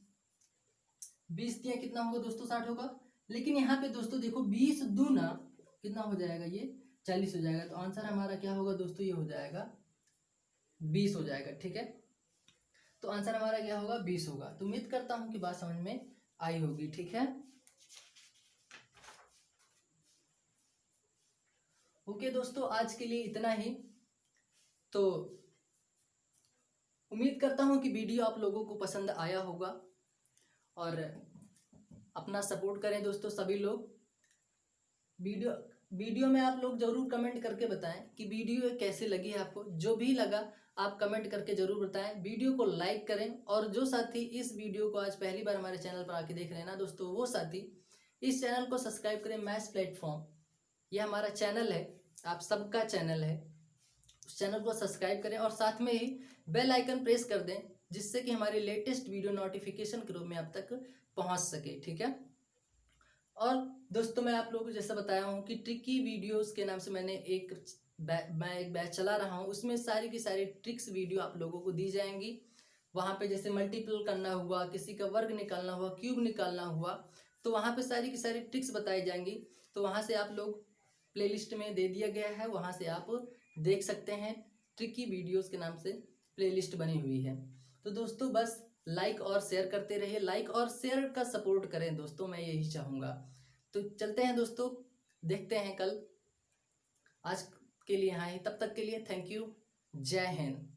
20 तिया कितना होगा दोस्तों 60 होगा। लेकिन यहाँ पे दोस्तों देखो 20 दूना कितना हो जाएगा, ये 40 हो जाएगा। तो आंसर हमारा क्या होगा दोस्तों, ये हो जाएगा 20 हो जाएगा। ठीक है, तो आंसर हमारा क्या होगा 20 होगा। तो उम्मीद करता हूं कि बात समझ में आई होगी। ठीक है, ओके दोस्तों, आज के लिए इतना ही। तो उम्मीद करता हूं कि वीडियो आप लोगों को पसंद आया होगा और अपना सपोर्ट करें दोस्तों सभी लोग। वीडियो में आप लोग जरूर कमेंट करके बताएं कि वीडियो कैसे लगी है आपको। जो भी लगा आप कमेंट करके जरूर बताएं। वीडियो को लाइक करें और जो साथी इस वीडियो को आज पहली बार हमारे चैनल पर आके देख रहे हैं ना दोस्तों, वो साथी इस चैनल को सब्सक्राइब करें। मैथ्स प्लेटफॉर्म ये हमारा चैनल है, आप सबका चैनल है। उस चैनल को सब्सक्राइब करें और साथ में ही बेल आइकन प्रेस कर दें, जिससे कि हमारी लेटेस्ट वीडियो नोटिफिकेशन के रूप में आप तक पहुंच सके। ठीक है, और दोस्तों मैं आप लोगों को जैसा बताया हूँ कि ट्रिकी वीडियोस के नाम से मैं एक बैच चला रहा हूँ, उसमें सारी की सारी ट्रिक्स वीडियो आप लोगों को दी जाएंगी। वहाँ पे जैसे मल्टीपल करना हुआ, किसी का वर्ग निकालना हुआ, क्यूब निकालना हुआ, तो वहाँ पे सारी की सारी ट्रिक्स बताई जाएंगी। तो वहाँ से आप लोग प्लेलिस्ट में दे दिया गया है, वहाँ से आप देख सकते हैं। ट्रिकी वीडियोस के नाम से प्लेलिस्ट बनी हुई है। तो दोस्तों बस लाइक और शेयर करते रहिए, लाइक और शेयर का सपोर्ट करें दोस्तों, मैं यही चाहूँगा। तो चलते हैं दोस्तों, देखते हैं कल। आज के लिए यहाँ ही, तब तक के लिए थैंक यू, जय हिंद।